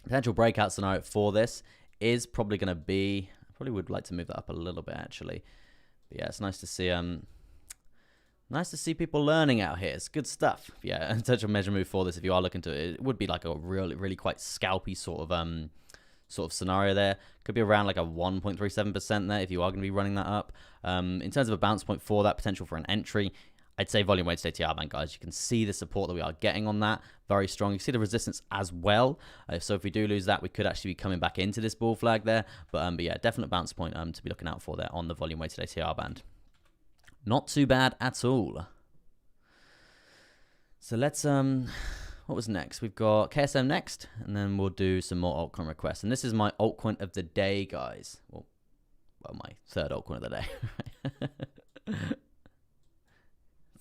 potential breakout scenario for this is probably going to be, I probably would like to move that up a little bit, actually. But yeah, it's nice to see people learning out here. It's good stuff. Yeah, potential measure move for this, if you are looking to it would be like a really quite scalpy sort of scenario there. Could be around like a 1.37% there if you are going to be running that up. In terms of a bounce point for that, potential for an entry, I'd say volume weighted ATR band, guys. You can see the support that we are getting on that. Very strong. You see the resistance as well. So if we do lose that, we could actually be coming back into this bull flag there. But yeah, definite bounce point to be looking out for there on the volume weighted ATR band. Not too bad at all. So let's what was next? We've got KSM next, and then we'll do some more altcoin requests. And this is my altcoin of the day, guys. Well, my third altcoin of the day.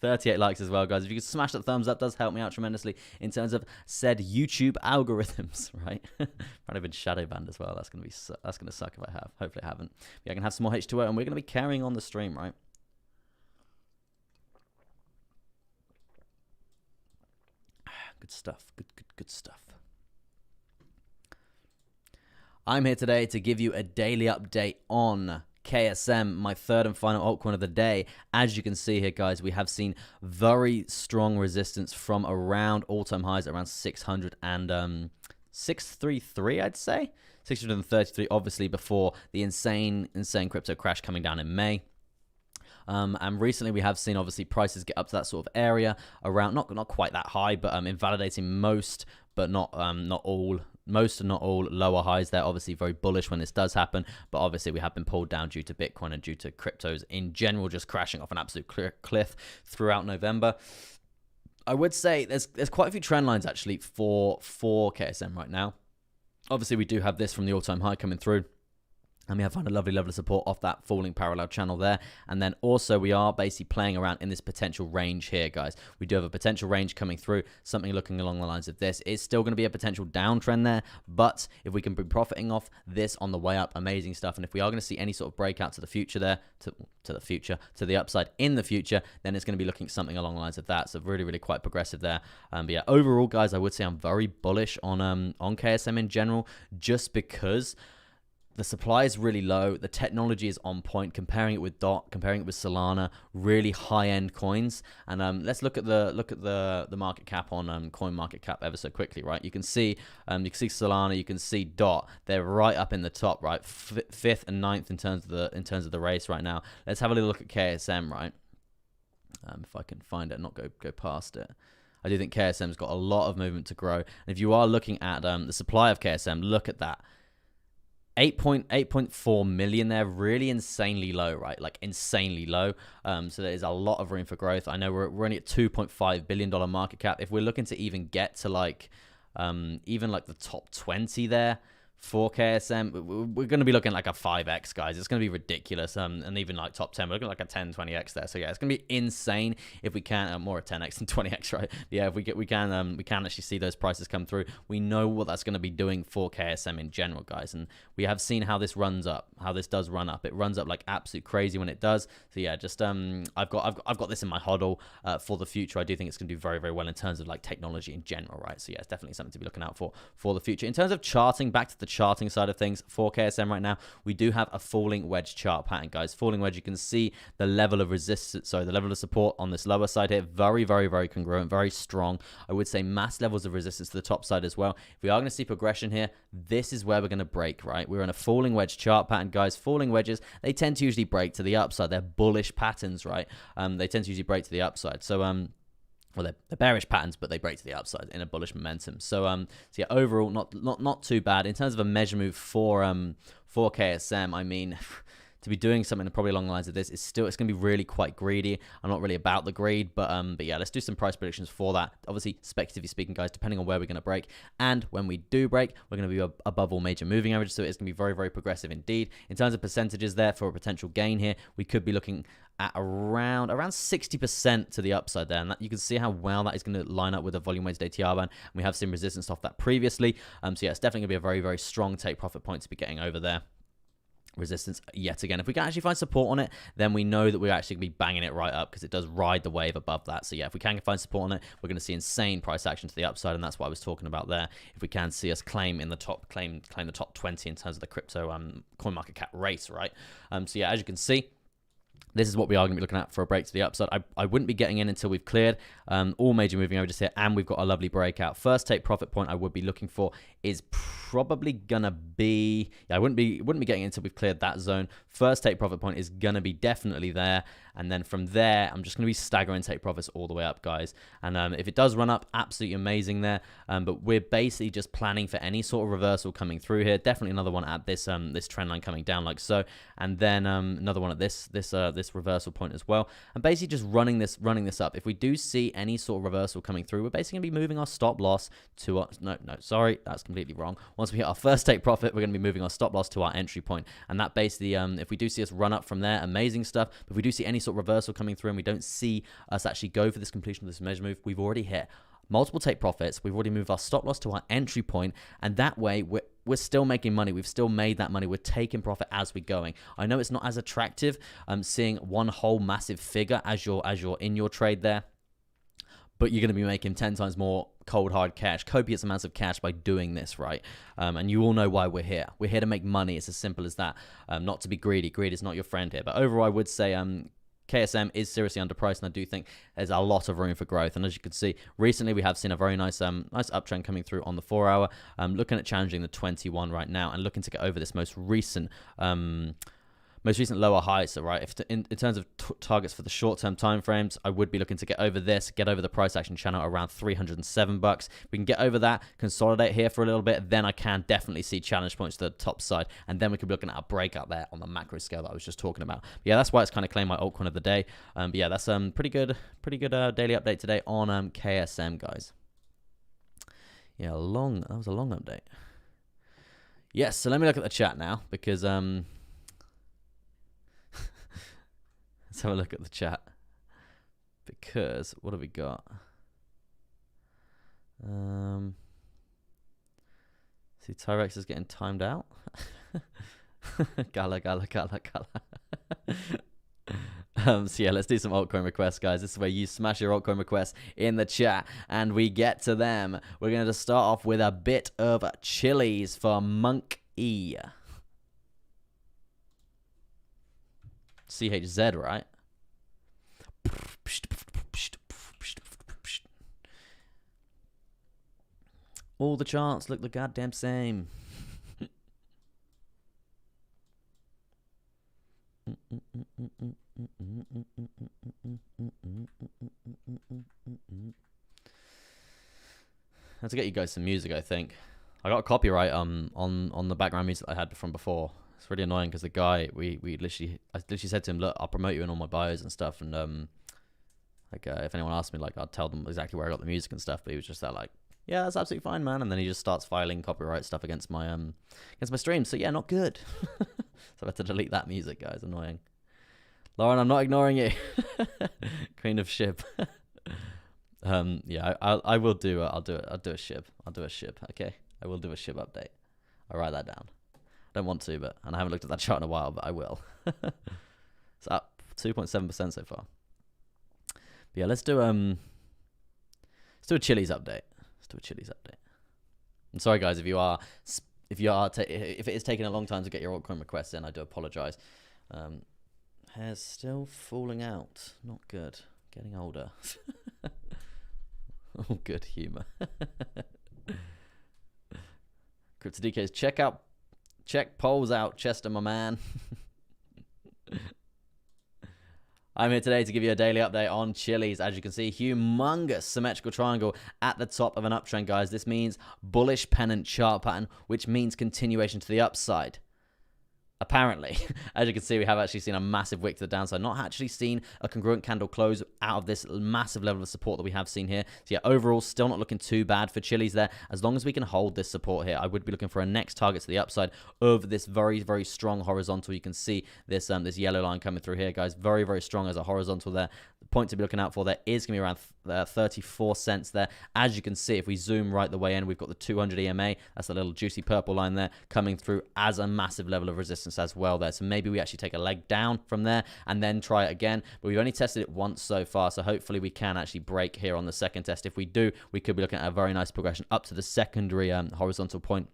38 likes as well, guys. If you could smash that thumbs up, does help me out tremendously in terms of said YouTube algorithms, right? Might have been shadow banned as well. That's gonna suck if I have. Hopefully I haven't. But yeah, I can have some more H2O, and we're gonna be carrying on the stream, right? Good stuff. Good stuff. I'm here today to give you a daily update on KSM, my third and final altcoin of the day. As you can see here, guys, we have seen very strong resistance from around all-time highs around 600 and 633, I'd say 633, obviously before the insane crypto crash coming down in May. And recently we have seen obviously prices get up to that sort of area around not quite that high, but invalidating most but not all. Most and not all lower highs there. Obviously very bullish when this does happen, but obviously we have been pulled down due to Bitcoin and due to cryptos in general just crashing off an absolute cliff throughout November. I would say there's quite a few trend lines actually for KSM right now. Obviously we do have this from the all-time high coming through, and we have found a lovely level of support off that falling parallel channel there. And then also we are basically playing around in this potential range here, guys. We do have a potential range coming through, something looking along the lines of this. It's still going to be a potential downtrend there, but if we can be profiting off this on the way up, amazing stuff. And if we are going to see any sort of breakout to the future there, to the upside in the future, then it's going to be looking something along the lines of that. So really, really quite progressive there. But yeah, overall, guys, I would say I'm very bullish on KSM in general, just because the supply is really low. The technology is on point. Comparing it with DOT, comparing it with Solana, really high-end coins. And let's look at the market cap on Coin Market Cap ever so quickly, right? You can see Solana, you can see DOT. They're right up in the top, right? Fifth and ninth in terms of the race right now. Let's have a little look at KSM, right? If I can find it, and not go past it. I do think KSM's got a lot of movement to grow. And if you are looking at the supply of KSM, look at that. 8.4 million there, really insanely low, right? Like insanely low. So there is a lot of room for growth. I know we're only at $2.5 billion market cap. If we're looking to even get to like even like the top 20 there for KSM, we're going to be looking like a 5x, guys. It's going to be ridiculous. And even like top 10, we're looking like a 10, 20x there. So yeah, it's going to be insane if we can, more a 10x than 20x, right? Yeah, if we can actually see those prices come through. We know what that's going to be doing for KSM in general, guys. And we have seen how this runs up, how this does run up. It runs up like absolute crazy when it does. So yeah, just I've got this in my hodl for the future. I do think it's going to do very, very well in terms of like technology in general, right? So yeah, it's definitely something to be looking out for the future. In terms of charting, back to the charting side of things for KSM right now, we do have a falling wedge chart pattern, guys. Falling wedge, you can see the level of resistance, the level of support on this lower side here, very, very, very congruent, very strong. I would say mass levels of resistance to the top side as well. If we are going to see progression here, this is where we're going to break, right? We're in a falling wedge chart pattern, guys. Falling wedges, they tend to usually break to the upside. They're bullish patterns, right? They tend to usually break to the upside. So well, they're bearish patterns, but they break to the upside in a bullish momentum. So yeah, overall, not too bad in terms of a measure move for KSM. I mean, to be doing something probably along the lines of this is it's going to be really quite greedy. I'm not really about the greed, but yeah, let's do some price predictions for that. Obviously, speculatively speaking, guys, depending on where we're going to break, and when we do break, we're going to be above all major moving averages. So it's going to be very, very progressive indeed. In terms of percentages there for a potential gain here, we could be looking at around 60% to the upside there, and that, you can see how well that is going to line up with the volume weighted ATR band. And we have seen resistance off that previously. So yeah, it's definitely going to be a very, very strong take profit point to be getting over there. Resistance yet again. If we can actually find support on it, then we know that we're actually going to be banging it right up, because it does ride the wave above that. So yeah, if we can find support on it, we're going to see insane price action to the upside, and that's what I was talking about there. If we can see us claim the top 20 in terms of the crypto coin market cap race, right? So yeah, as you can see, this is what we are going to be looking at for a break to the upside. I wouldn't be getting in until we've cleared all major moving averages here, and we've got a lovely breakout. First take profit point I would be looking for is probably gonna be, yeah, I wouldn't be getting in until we've cleared that zone. First take profit point is gonna be definitely there, and then from there I'm just gonna be staggering take profits all the way up, guys. And if it does run up, absolutely amazing there. But we're basically just planning for any sort of reversal coming through here. Definitely another one at this this trend line coming down like so, and then another one at this reversal point as well. And basically just running this up. If we do see any sort of reversal coming through, we're basically gonna be moving our stop loss to sorry, that's completely wrong. Once we hit our first take profit, we're going to be moving our stop loss to our entry point. And that basically, if we do see us run up from there, amazing stuff. But if we do see any sort of reversal coming through and we don't see us actually go for this completion of this measure move, we've already hit multiple take profits. We've already moved our stop loss to our entry point, and that way we're still making money. We've still made that money. We're taking profit as we're going. I know it's not as attractive seeing one whole massive figure as you're in your trade there, but you're going to be making 10 times more cold hard cash, copious amounts of cash by doing this, right? And you all know why we're here. We're here to make money. It's as simple as that. Not to be greedy. Greed is not your friend here. But overall, I would say KSM is seriously underpriced, and I do think there's a lot of room for growth. And as you can see, recently we have seen a very nice uptrend coming through on the 4 hour. Looking at challenging the 21 right now, and looking to get over this most recent most recent lower highs. So, right, if in terms of targets for the short-term time frames, I would be looking to get over this, get over the price action channel around $307. We can get over that, consolidate here for a little bit, then I can definitely see challenge points to the top side, and then we could be looking at a breakout there on the macro scale that I was just talking about. But yeah, that's why it's kind of claimed my altcoin of the day. But yeah, that's pretty good daily update today on KSM, guys. Yeah, that was a long update. Yes, so let me look at the chat now, because let's have a look at the chat. Because what have we got? See, Tyrex is getting timed out. Gala. So yeah, let's do some altcoin requests, guys. This is where you smash your altcoin requests in the chat and we get to them. We're going to start off with a bit of Chili's for Monk E. CHZ, right? All the charts look the goddamn same. I have to get you guys some music, I think. I got a copyright on the background music I had from before. It's really annoying because the guy I literally said to him, look, I'll promote you in all my bios and stuff, and if anyone asks me, like, I'll tell them exactly where I got the music and stuff. But he was just like, yeah, that's absolutely fine, man. And then he just starts filing copyright stuff against my stream. So yeah, not good. So I had to delete that music, guys. Annoying. Lauren, I'm not ignoring you. Queen of Shib. Yeah, I will do. I'll do a Shib. I'll do a Shib. Okay, I will do a Shib update. I'll write that down. I don't want to, and I haven't looked at that chart in a while, but I will. It's up 2.7% so far. But yeah, let's do a Chili's update. I'm sorry, guys, if it is taking a long time to get your altcoin requests in, I do apologize. Hair's still falling out. Not good. Getting older. Oh, good humor. CryptoDKs, check polls out, Chester, my man. I'm here today to give you a daily update on Chili's. As you can see, humongous symmetrical triangle at the top of an uptrend, guys. This means bullish pennant chart pattern, which means continuation to the upside. Apparently, as you can see, we have actually seen a massive wick to the downside. Not actually seen a congruent candle close out of this massive level of support that we have seen here. So yeah, overall, still not looking too bad for Chili's there. As long as we can hold this support here, I would be looking for a next target to the upside of this very, very strong horizontal. You can see this this yellow line coming through here, guys. Very, very strong as a horizontal there. The point to be looking out for there is going to be around 34 cents there. As you can see, if we zoom right the way in, we've got the 200 EMA. That's the little juicy purple line there coming through as a massive level of resistance as well there. So maybe we actually take a leg down from there and then try it again. But we've only tested it once so far, so hopefully we can actually break here on the second test. If we do, we could be looking at a very nice progression up to the secondary horizontal point,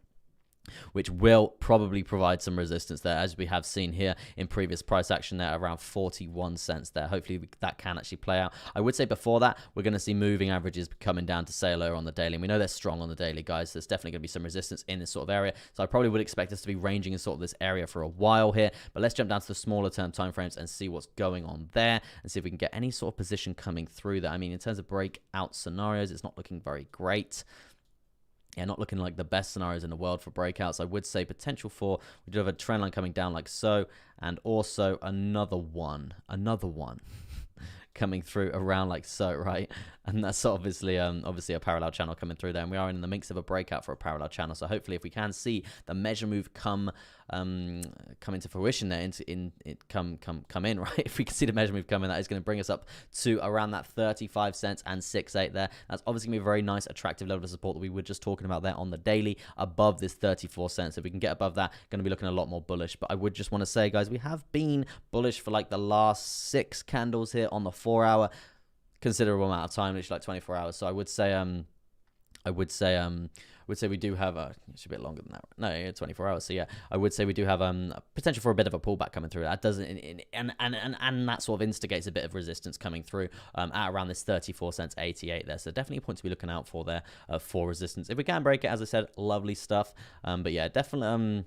which will probably provide some resistance there, as we have seen here in previous price action there, around 41 cents there. Hopefully that can actually play out. I would say before that, we're going to see moving averages coming down to say lower on the daily. And we know they're strong on the daily, guys. There's definitely going to be some resistance in this sort of area. So I probably would expect us to be ranging in sort of this area for a while here. But let's jump down to the smaller term timeframes and see what's going on there and see if we can get any sort of position coming through there. I mean, in terms of breakout scenarios, it's not looking very great. Yeah, not looking like the best scenarios in the world for breakouts. I would say potential for, we do have a trend line coming down like so, and also another one coming through around like so, right? And that's obviously a parallel channel coming through there, and we are in the mix of a breakout for a parallel channel. So hopefully, if we can see the measure move come into fruition there, come in, right? If we can see the measure move come in, that is going to bring us up to around that 35 cents and 6.8 there. That's obviously going to be a very nice, attractive level of support that we were just talking about there on the daily, above this 34 cents. If we can get above that, going to be looking a lot more bullish. But I would just want to say, guys, we have been bullish for like the last 6 candles here on the 4-hour, considerable amount of time, literally like 24 hours. So I would say we do have it's a bit longer than that. No, 24 hours. So yeah, I would say we do have a potential for a bit of a pullback coming through. That doesn't, and that sort of instigates a bit of resistance coming through at around this 34 cents 88 there. So definitely a point to be looking out for there for resistance. If we can break it, as I said, lovely stuff. But yeah, definitely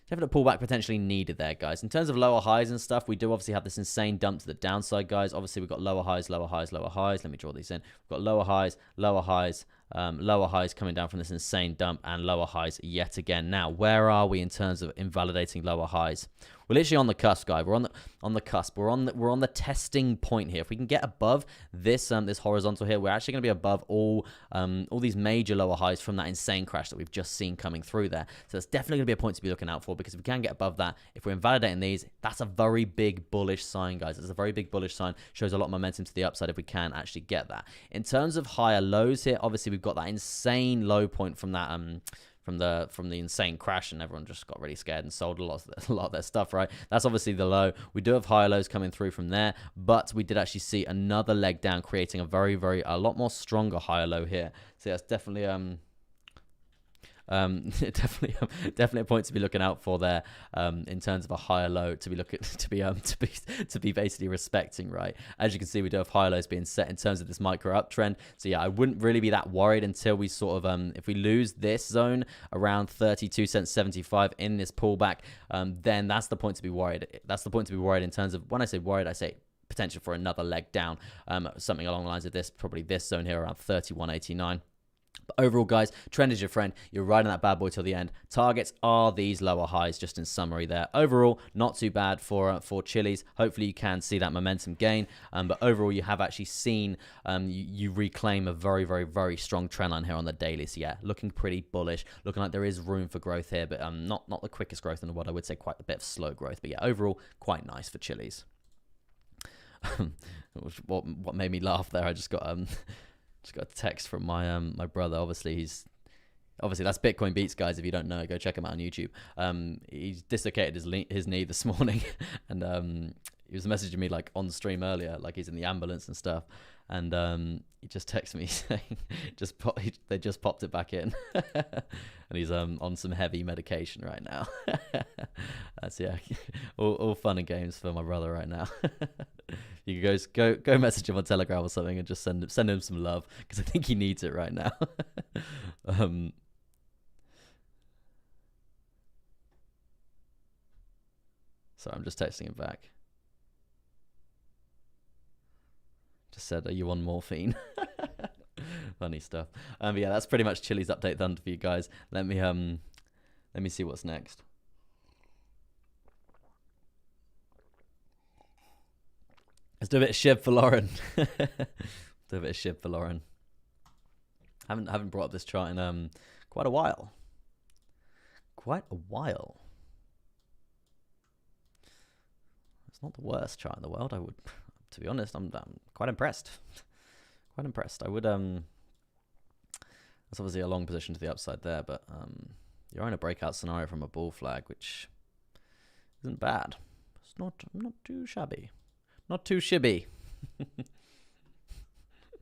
definite pullback potentially needed there, guys. In terms of lower highs and stuff, we do obviously have this insane dump to the downside, guys. Obviously, we've got lower highs, lower highs, lower highs. Let me draw these in. We've got lower highs, lower highs, lower highs coming down from this insane dump, and lower highs yet again. Now, where are we in terms of invalidating lower highs? We're literally on the cusp, guys. We're on the cusp. We're on the testing point here. If we can get above this this horizontal here, we're actually going to be above all these major lower highs from that insane crash that we've just seen coming through there. So that's definitely going to be a point to be looking out for, because if we can get above that, if we're invalidating these, that's a very big bullish sign, guys. It's a very big bullish sign. Shows a lot of momentum to the upside if we can actually get that. In terms of higher lows here, obviously we've got that insane low point from that from the insane crash, and everyone just got really scared and sold a lot of their stuff, right? That's obviously the low. We do have higher lows coming through from there, but we did actually see another leg down, creating a lot more stronger higher low here. So that's definitely definitely a point to be looking out for there, in terms of a higher low to be to be basically respecting, right? As you can see, we do have higher lows being set in terms of this micro uptrend. So yeah, I wouldn't really be that worried until we sort of if we lose this zone around 32 cents 75 in this pullback, then that's the point to be worried. That's the point to be worried in terms of, when I say worried, I say potential for another leg down, something along the lines of this, probably this zone here around 31.89. But overall, guys, trend is your friend. You're riding that bad boy till the end. Targets are these lower highs, just in summary there. Overall, not too bad for Chili's. Hopefully, you can see that momentum gain. But overall, you have actually seen you reclaim a very, very, very strong trend line here on the daily. So yeah, looking pretty bullish. Looking like there is room for growth here, but not the quickest growth in the world. I would say quite a bit of slow growth. But yeah, overall, quite nice for Chili's. What made me laugh there? I just got a text from my my brother. Obviously that's Bitcoin Beats, guys. If you don't know, go check him out on YouTube. He's dislocated his knee this morning, and he was messaging me like on stream earlier, like he's in the ambulance and stuff. And he just texted me saying they just popped it back in, and he's on some heavy medication right now. That's all fun and games for my brother right now. You guys go message him on Telegram or something and just send him some love, because I think he needs it right now. So I'm just texting him back. Just said, "Are you on morphine?" Funny stuff. But yeah, that's pretty much Chili's update done for you guys. Let me see what's next. Let's do a bit of Shib for Lauren. Haven't brought up this chart in quite a while. It's not the worst chart in the world. To be honest, I'm quite impressed. I would that's obviously a long position to the upside there, but you're in a breakout scenario from a bull flag, which isn't bad. It's not too shabby. Not too shibby.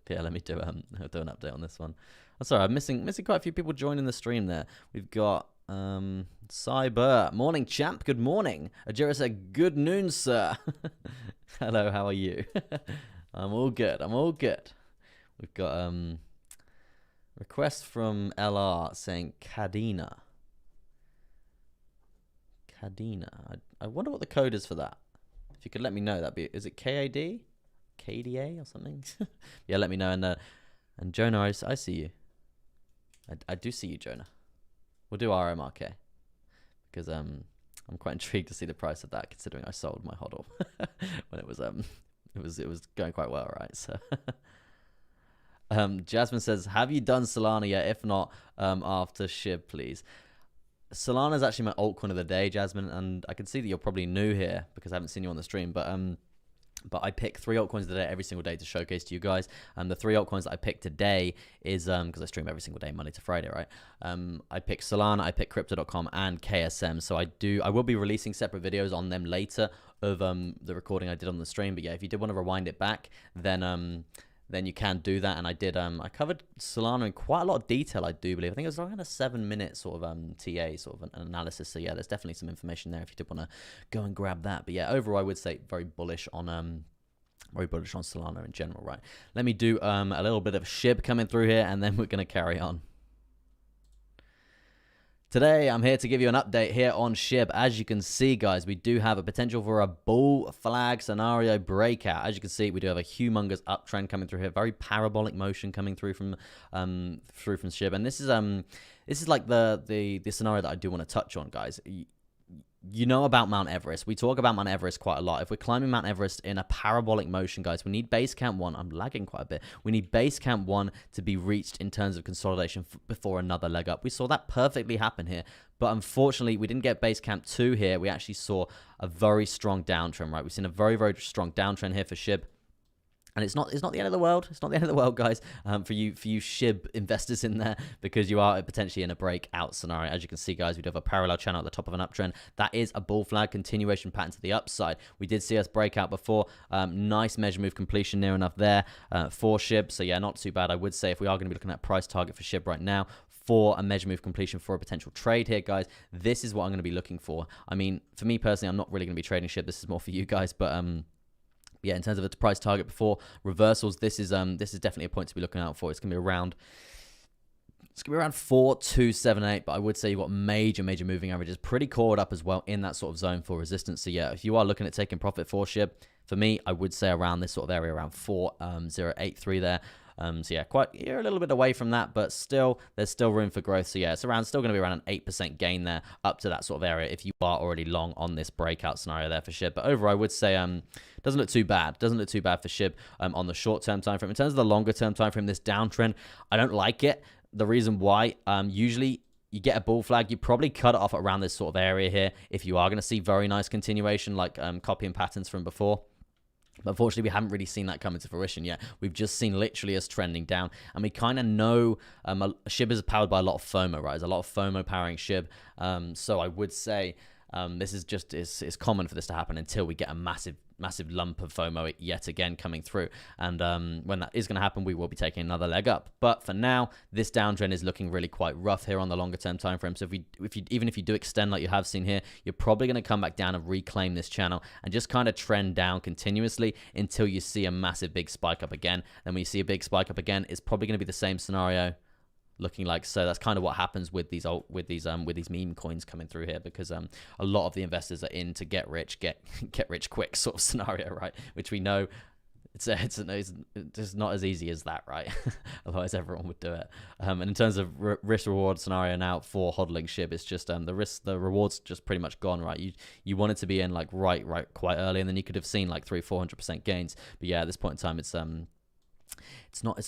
Yeah, let me do an update on this one. I'm sorry, I'm missing quite a few people joining the stream there. We've got Cyber. Morning, champ. Good morning. Ajira said, good noon, sir. Hello, how are you? I'm all good. We've got request from LR saying Cadena. I wonder what the code is for that. If you could let me know, is it KAD? KDA or something? Yeah, let me know. And Jonah, I see you. I do see you, Jonah. We'll do RMRK, because I'm quite intrigued to see the price of that, considering I sold my hodl when it was going quite well, right? So Jasmine says, have you done Solana yet? If not, after Shib, please. Solana is actually my altcoin of the day, Jasmine, and I can see that you're probably new here because I haven't seen you on the stream, but I pick 3 altcoins a day every single day to showcase to you guys. And the 3 altcoins that I picked today is, because I stream every single day, Monday to Friday, right? I pick Solana, I pick Crypto.com, and KSM. So I will be releasing separate videos on them later of the recording I did on the stream. But yeah, if you did want to rewind it back, then you can do that. And I did, I covered Solana in quite a lot of detail, I do believe. I think it was around a 7-minute sort of TA, sort of an analysis. So yeah, there's definitely some information there if you did want to go and grab that. But yeah, overall, I would say very bullish on Solana in general, right? Let me do a little bit of Shib coming through here, and then we're going to carry on. Today, I'm here to give you an update here on SHIB. As you can see, guys, we do have a potential for a bull flag scenario breakout. As you can see, we do have a humongous uptrend coming through here, very parabolic motion coming through from SHIB. And this is like the scenario that I do want to touch on, guys. You know about Mount Everest. We talk about Mount Everest quite a lot. If we're climbing Mount Everest in a parabolic motion, guys, we need base camp 1. I'm lagging quite a bit. We need base camp 1 to be reached in terms of consolidation before another leg up. We saw that perfectly happen here. But unfortunately, we didn't get base camp 2 here. We actually saw a very strong downtrend, right? We've seen a very, very strong downtrend here for SHIB. And it's not the end of the world. It's not the end of the world, guys, for you SHIB investors in there, because you are potentially in a breakout scenario. As you can see, guys, we do have a parallel channel at the top of an uptrend. That is a bull flag continuation pattern to the upside. We did see us break out before. Nice measure move completion near enough there for SHIB. So yeah, not too bad. I would say if we are going to be looking at price target for SHIB right now for a measure move completion for a potential trade here, guys, this is what I'm going to be looking for. I mean, for me personally, I'm not really going to be trading SHIB. This is more for you guys, but yeah, in terms of its price target before reversals, this is definitely a point to be looking out for. It's gonna be around 4278, but I would say you've got major moving averages pretty caught up as well in that sort of zone for resistance. So yeah, if you are looking at taking profit for SHIB, for me, I would say around this sort of area, around 4083 there. So yeah, you're a little bit away from that, but still, there's still room for growth. So yeah, it's still going to be around an 8% gain there up to that sort of area if you are already long on this breakout scenario there for SHIB. But overall, I would say doesn't look too bad. Doesn't look too bad for SHIB on the short-term time frame. In terms of the longer-term time frame, this downtrend, I don't like it. The reason why, usually you get a bull flag, you probably cut it off around this sort of area here if you are going to see very nice continuation, like copying patterns from before. But unfortunately, we haven't really seen that come into fruition yet. We've just seen literally us trending down. And we kind of know SHIB is powered by a lot of FOMO, right? There's a lot of FOMO powering SHIB. So I would say this is just it's common for this to happen until we get a massive lump of FOMO yet again coming through. And when that is going to happen, we will be taking another leg up. But for now, this downtrend is looking really quite rough here on the longer term time frame. So even if you do extend like you have seen here, you're probably going to come back down and reclaim this channel and just kind of trend down continuously until you see a massive big spike up again. Then when you see a big spike up again, it's probably going to be the same scenario looking like so. That's kind of what happens with these meme coins coming through here, because a lot of the investors are in to get rich quick sort of scenario, right? Which we know it's not as easy as that, right? Otherwise everyone would do it. And in terms of risk reward scenario now for hodling SHIB, it's just the reward's just pretty much gone, right? You wanted to be in like right quite early, and then you could have seen like 300-400% gains. But yeah, at this point in time, it's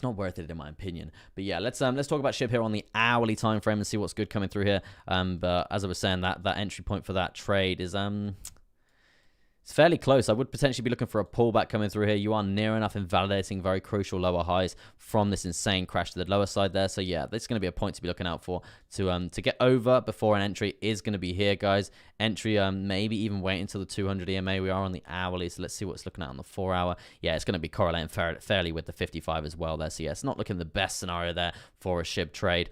not worth it in my opinion. But yeah, let's talk about SHIB here on the hourly time frame and see what's good coming through here. But as I was saying, that entry point for that trade is it's fairly close. I would potentially be looking for a pullback coming through here. You are near enough invalidating very crucial lower highs from this insane crash to the lower side there. So yeah, this is going to be a point to be looking out for to get over before an entry is going to be here, guys. Entry, maybe even wait until the 200 EMA. We are on the hourly, so let's see what it's looking at on the 4 hour. Yeah, it's going to be correlating fairly with the 55 as well there. So yeah, it's not looking the best scenario there for a SHIB trade,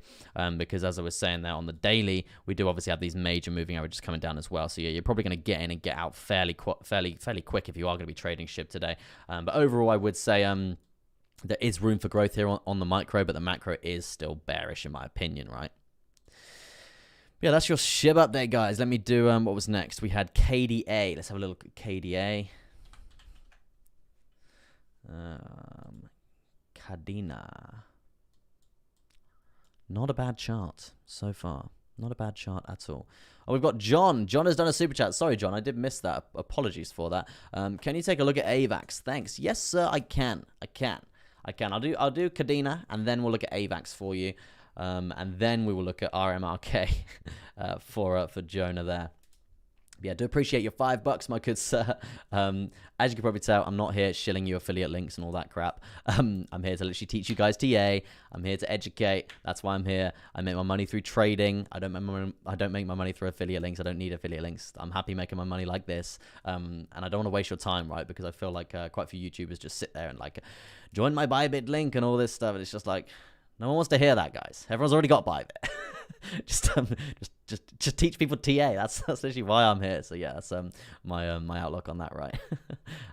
because as I was saying there on the daily, we do obviously have these major moving averages coming down as well. So yeah, you're probably going to get in and get out fairly quick if you are going to be trading SHIB today. But overall, I would say there is room for growth here on the micro, but the macro is still bearish in my opinion, right? Yeah, that's your SHIB update, guys. Let me do what was next. We had KDA. Let's have a little look at KDA. Cadena. Not a bad chart so far. Not a bad chart at all. Oh, we've got John. John has done a super chat. Sorry, John, I did miss that. Apologies for that. Can you take a look at AVAX? Thanks. Yes, sir, I can. I'll do Cadena, and then we'll look at AVAX for you. And then we will look at RMRK for Jonah there. Yeah, do appreciate your $5, my good sir. As you can probably tell, I'm not here shilling you affiliate links and all that crap. I'm here to literally teach you guys TA. I'm here to educate. That's why I'm here. I make my money through trading. I don't make my money through affiliate links. I don't need affiliate links. I'm happy making my money like this. And I don't want to waste your time, right? Because I feel like quite a few YouTubers just sit there and like join my Bybit link and all this stuff. And it's just like, no one wants to hear that, guys. Everyone's already got Bybit. just teach people TA. That's literally why I'm here. So yeah, that's my outlook on that, right?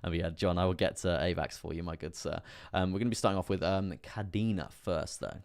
And yeah, John, I will get to AVAX for you, my good sir. We're gonna be starting off with Cadena first, though.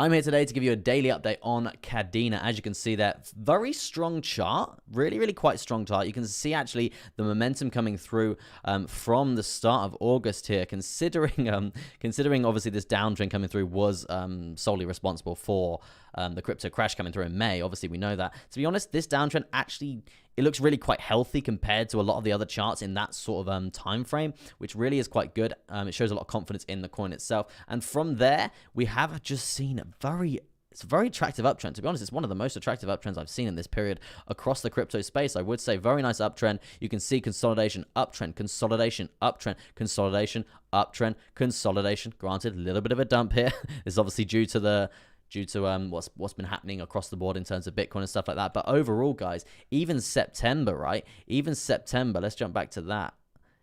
I'm here today to give you a daily update on Cadena. As you can see there, very strong chart, really quite strong chart. You can see actually the momentum coming through from the start of August here, considering obviously this downtrend coming through was solely responsible for the crypto crash coming through in May. Obviously, we know that. To be honest, this downtrend actually, it looks really quite healthy compared to a lot of the other charts in that sort of time frame, which really is quite good. It shows a lot of confidence in the coin itself. And from there, we have just seen it's a very attractive uptrend. To be honest, it's one of the most attractive uptrends I've seen in this period across the crypto space. I would say very nice uptrend. You can see consolidation, uptrend, consolidation, uptrend, consolidation, uptrend, consolidation. Granted, a little bit of a dump here. This is obviously due to what's been happening across the board in terms of Bitcoin and stuff like that. But overall, guys, even September, right? Even September, let's jump back to that.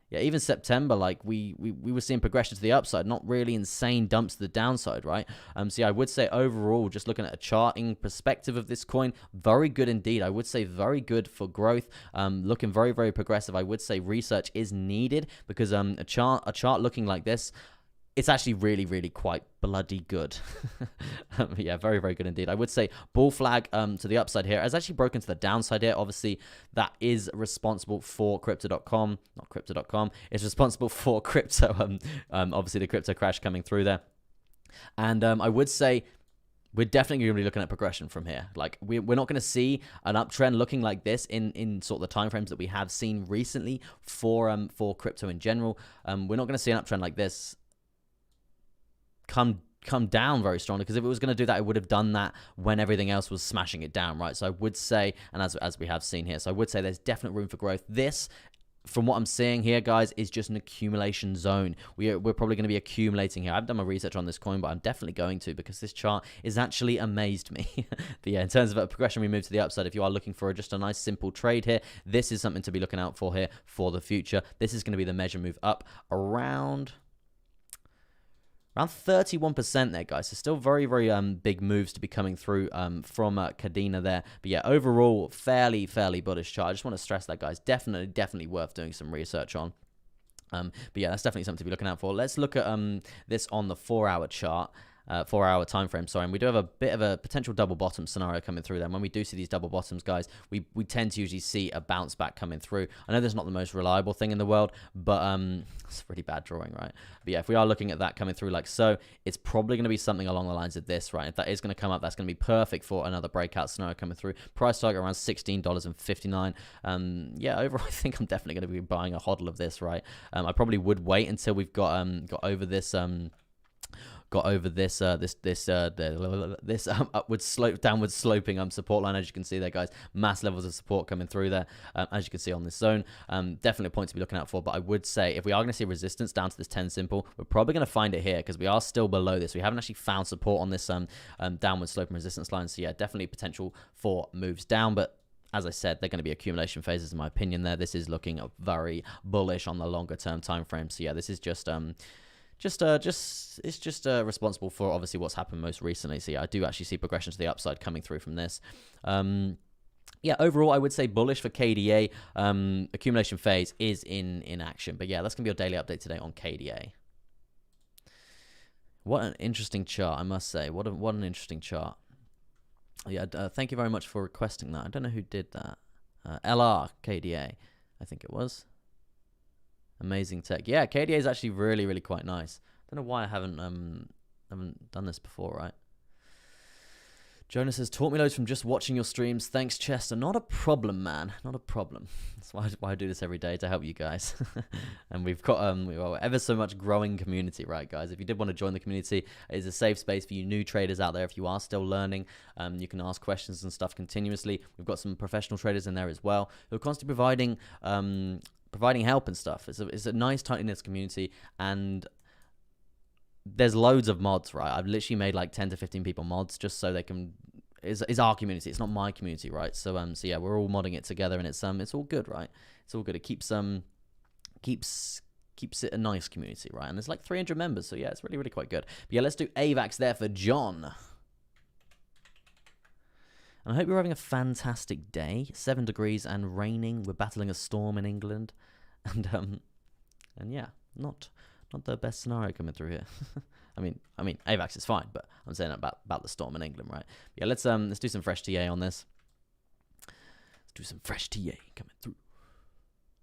Yeah, even September, like we were seeing progression to the upside, not really insane dumps to the downside, right? So yeah, I would say overall, just looking at a charting perspective of this coin, very good indeed. I would say very good for growth. Looking very progressive. I would say research is needed because a chart looking like this, it's actually really quite bloody good. Yeah, very good indeed. I would say bull flag to the upside here has actually broken to the downside here. Obviously, that is responsible for crypto.com, not crypto.com. It's responsible for crypto, obviously the crypto crash coming through there. And I would say we're definitely going to be looking at progression from here. Like we're not going to see an uptrend looking like this in sort of the timeframes that we have seen recently for crypto in general. We're not going to see an uptrend like this come down very strongly, because if it was going to do that, it would have done that when everything else was smashing it down, right? So I would say, and as we have seen here, so I would say there's definite room for growth. This, from what I'm seeing here, guys, is just an accumulation zone. We're probably going to be accumulating here. I've done my research on this coin, but I'm definitely going to, because this chart is actually amazed me. But yeah, in terms of a progression, we move to the upside. If you are looking for just a nice simple trade here, this is something to be looking out for here for the future. This is going to be the measure move up around 31% there, guys. So still very big moves to be coming through from Cadena there. But yeah, overall, fairly bullish chart. I just want to stress that, guys. Definitely worth doing some research on. But yeah, that's definitely something to be looking out for. Let's look at this on the 4-hour chart. 4-hour time frame, sorry, and we do have a bit of a potential double bottom scenario coming through there. And when we do see these double bottoms, guys, we tend to usually see a bounce back coming through. I know that's not the most reliable thing in the world, but it's a really bad drawing, right? But yeah, if we are looking at that coming through like so, it's probably going to be something along the lines of this, right? If that is going to come up, that's going to be perfect for another breakout scenario coming through. Price target around $16.59. Yeah, overall, I think I'm definitely going to be buying a hodl of this, right? I probably would wait until we've got over this upward slope, downward sloping support line. As you can see there, guys, mass levels of support coming through there, as you can see on this zone. Definitely a point to be looking out for. But I would say if we are going to see resistance down to this 10 simple, we're probably going to find it here, because we are still below this. We haven't actually found support on this downward sloping resistance line. So yeah, definitely potential for moves down, but as I said, they're going to be accumulation phases in my opinion there. This is looking very bullish on the longer term time frame. So yeah, this is just responsible for obviously what's happened most recently. So yeah, I do actually see progression to the upside coming through from this. Yeah, overall, I would say bullish for KDA. Accumulation phase is in action. But yeah, that's going to be your daily update today on KDA. What an interesting chart, I must say. What an interesting chart. Yeah, thank you very much for requesting that. I don't know who did that. LR KDA, I think it was. Amazing tech. Yeah, KDA is actually really quite nice. Don't know why I haven't done this before, right? Jonas says, taught me loads from just watching your streams. Thanks, Chester. Not a problem, man. Not a problem. That's why I do this every day, to help you guys. And we've got ever so much growing community, right, guys? If you did want to join the community, it is a safe space for you new traders out there. If you are still learning, you can ask questions and stuff continuously. We've got some professional traders in there as well who are constantly providing help and stuff. It's a nice, tight-knit community, and there's loads of mods, right? I've literally made like 10 to 15 people mods just so they can. It's our community. It's not my community, right? So yeah, we're all modding it together, and it's all good, right? It's all good. It keeps it a nice community, right? And there's like 300 members, so yeah, it's really quite good. But yeah, let's do AVAX there for John. And I hope you're having a fantastic day. 7 degrees and raining. We're battling a storm in England, and yeah, not the best scenario coming through here. I mean, AVAX is fine, but I'm saying about the storm in England, right? Yeah, let's do some fresh TA on this. Let's do some fresh TA coming through.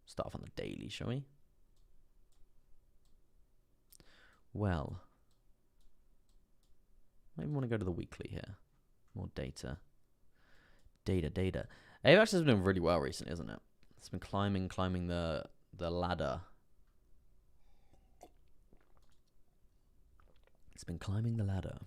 Start off on the daily, shall we? Well, maybe want to go to the weekly here. More data. Data. AVAX has been really well recently, isn't it? It's been climbing the ladder. It's been climbing the ladder.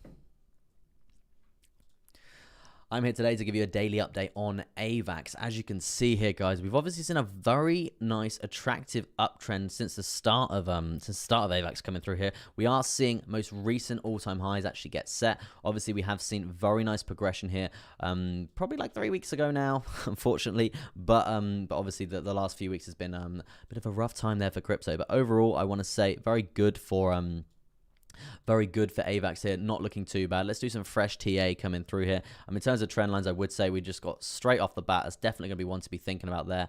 I'm here today to give you a daily update on AVAX. As you can see here, guys, we've obviously seen a very nice, attractive uptrend since the start of AVAX coming through here. We are seeing most recent all-time highs actually get set. Obviously, we have seen very nice progression here. Probably like 3 weeks ago now, unfortunately, but obviously the last few weeks has been a bit of a rough time there for crypto. But overall, I want to say very good for AVAX here, not looking too bad. Let's do some fresh TA coming through here. In terms of trend lines, I would say we just got straight off the bat. That's definitely going to be one to be thinking about there.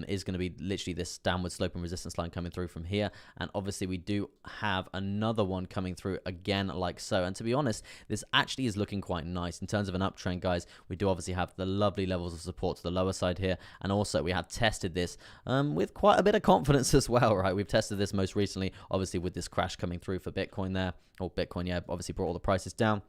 Is going to be literally this downward slope and resistance line coming through from here. And obviously we do have another one coming through again like so. And to be honest, this actually is looking quite nice in terms of an uptrend, guys. We do obviously have the lovely levels of support to the lower side here. And also we have tested this with quite a bit of confidence as well, right? We've tested this most recently, obviously with this crash coming through for Bitcoin there. Or Bitcoin, yeah, obviously brought all the prices down.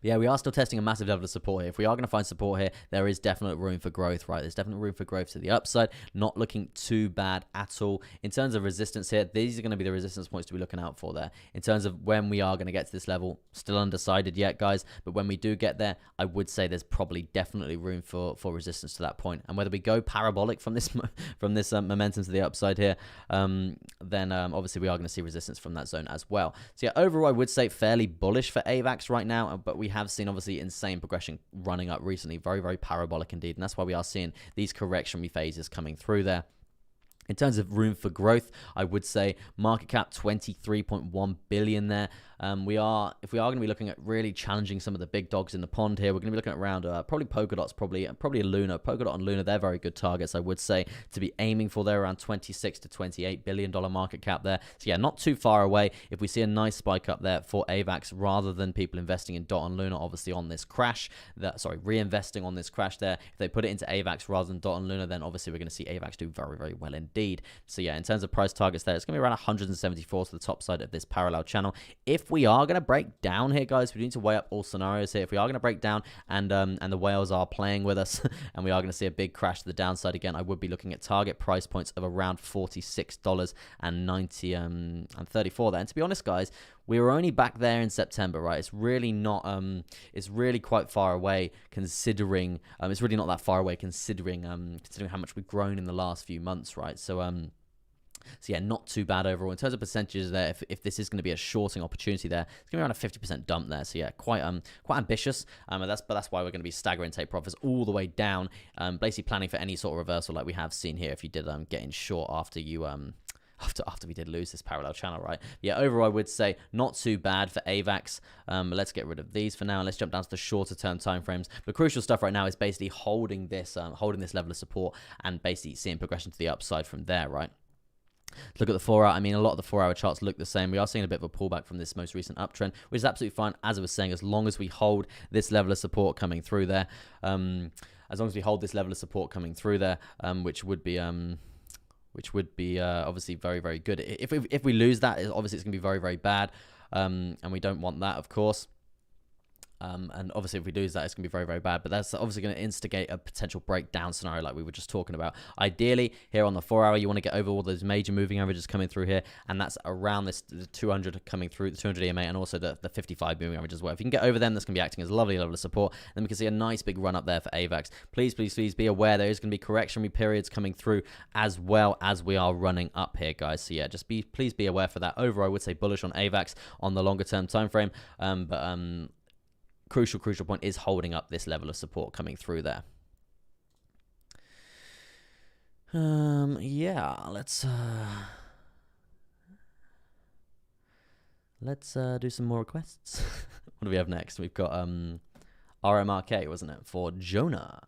But yeah, we are still testing a massive level of support here. If we are going to find support here, there is definite room for growth, right? There's definitely room for growth to the upside. Not looking too bad at all. In terms of resistance here, these are going to be the resistance points to be looking out for there. In terms of when we are going to get to this level, still undecided yet, guys. But when we do get there, I would say there's probably definitely room for resistance to that point. And whether we go parabolic from this momentum to the upside here, then obviously we are going to see resistance from that zone as well. So yeah, overall, I would say fairly bullish for AVAX right now, but we have seen obviously insane progression running up recently, very, very parabolic indeed, and that's why we are seeing these correctionary phases coming through there. In terms of room for growth, I would say market cap 23.1 billion there. If we are going to be looking at really challenging some of the big dogs in the pond here, we're going to be looking at around probably Polkadot's, probably a Luna. Polkadot and Luna, they're very good targets, I would say, to be aiming for. They're around $26 to $28 billion market cap there. So yeah, not too far away. If we see a nice spike up there for AVAX, rather than people investing in DOT and Luna, obviously on this crash, reinvesting on this crash there, if they put it into AVAX rather than DOT and Luna, then obviously we're going to see AVAX do very, very well indeed. So yeah, in terms of price targets there, it's going to be around 174 to the top side of this parallel channel. If we are going to break down here, guys, we need to weigh up all scenarios here. If we are going to break down and the whales are playing with us and we are going to see a big crash to the downside again, I would be looking at target price points of around $46.34 there. And to be honest, guys, we were only back there in September, right? It's really not, it's really quite far away considering, it's really not that far away considering how much we've grown in the last few months, right? So yeah, not too bad overall. In terms of percentages there, if this is going to be a shorting opportunity there, it's going to be around a 50% dump there. So yeah, quite ambitious. But that's why we're going to be staggering take profits all the way down, basically planning for any sort of reversal like we have seen here if you did get in short after you after we did lose this parallel channel, right? Yeah, overall, I would say not too bad for AVAX. Let's get rid of these for now. Let's jump down to the shorter term timeframes. The crucial stuff right now is basically holding this level of support and basically seeing progression to the upside from there, right? Look at the 4 hour. I mean, a lot of the 4 hour charts look the same. We are seeing a bit of a pullback from this most recent uptrend, which is absolutely fine. As I was saying, as long as we hold this level of support coming through there, which would be obviously very, very good. If we lose that, obviously it's going to be very, very bad, and we don't want that, of course. And obviously if we lose that, it's going to be very, very bad. But that's obviously going to instigate a potential breakdown scenario like we were just talking about. Ideally, here on the 4 hour, you want to get over all those major moving averages coming through here. And that's around the 200 coming through, the 200 EMA, and also the 55 moving average as well. If you can get over them, that's going to be acting as a lovely level of support. Then we can see a nice big run up there for AVAX. Please, please, please be aware there is going to be correctionary periods coming through as well as we are running up here, guys. So yeah, please be aware for that. Overall, I would say bullish on AVAX on the longer term time frame. Crucial point is holding up this level of support coming through there. Yeah, let's do some more requests. What do we have next? We've got RMRK, wasn't it, for Jonah.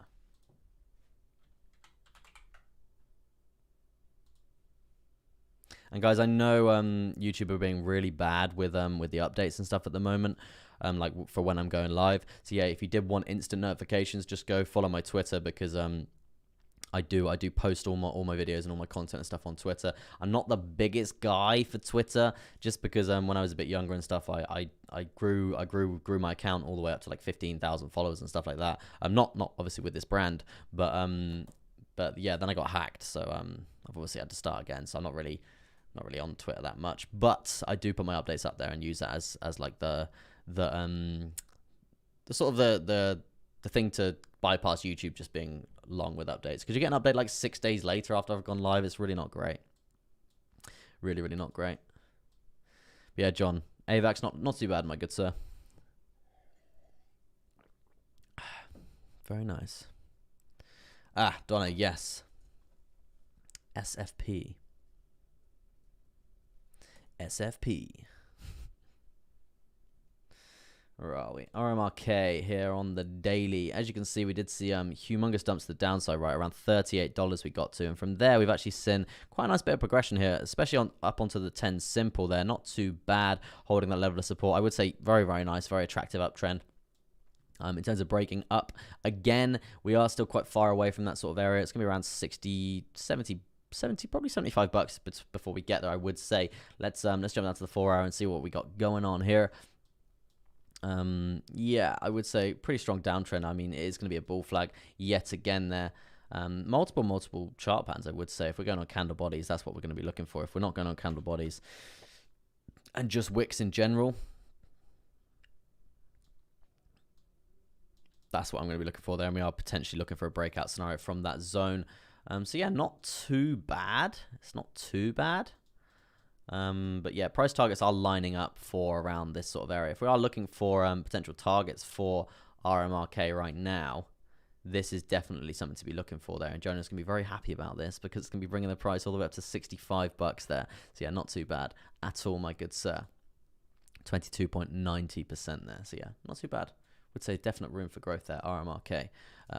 And guys, I know YouTube are being really bad with the updates and stuff at the moment. Like for when I'm going live. So yeah, if you did want instant notifications, just go follow my Twitter, because I do post all my videos and all my content and stuff on Twitter. I'm not the biggest guy for Twitter, just because when I was a bit younger and stuff, I grew my account all the way up to like 15,000 followers and stuff like that. I'm not obviously with this brand, but yeah, then I got hacked, so I've obviously had to start again. So I'm not really on Twitter that much, but I do put my updates up there and use that as like the sort of the thing to bypass YouTube just being long with updates, because you get an update like 6 days later after I've gone live. It's really not great. Really not great. But yeah, John, AVAX not too bad, my good sir. Very nice. Donna, yes. SFP. Where are we? RMRK here on the daily. As you can see, we did see humongous dumps to the downside, right around $38 we got to, and from there we've actually seen quite a nice bit of progression here, especially up onto the 10 simple there. Not too bad, holding that level of support. I would say very nice, very attractive uptrend. In terms of breaking up again, we are still quite far away from that sort of area. It's gonna be around 60, 70, probably $75 before we get there, I would say. Let's jump down to the 4 hour and see what we got going on here. Yeah, I would say pretty strong downtrend. I mean, it is going to be a bull flag yet again there. Multiple chart patterns, I would say. If we're going on candle bodies, that's what we're going to be looking for. If we're not going on candle bodies and just wicks in general, that's what I'm going to be looking for there. And we are potentially looking for a breakout scenario from that zone. So yeah, not too bad. It's not too bad. But yeah, price targets are lining up for around this sort of area. If we are looking for potential targets for RMRK right now, this is definitely something to be looking for there. And Jonah's going to be very happy about this, because it's going to be bringing the price all the way up to $65 there. So yeah, not too bad at all, my good sir. 22.90% there. So yeah, not too bad. Would say definite room for growth there, RMRK.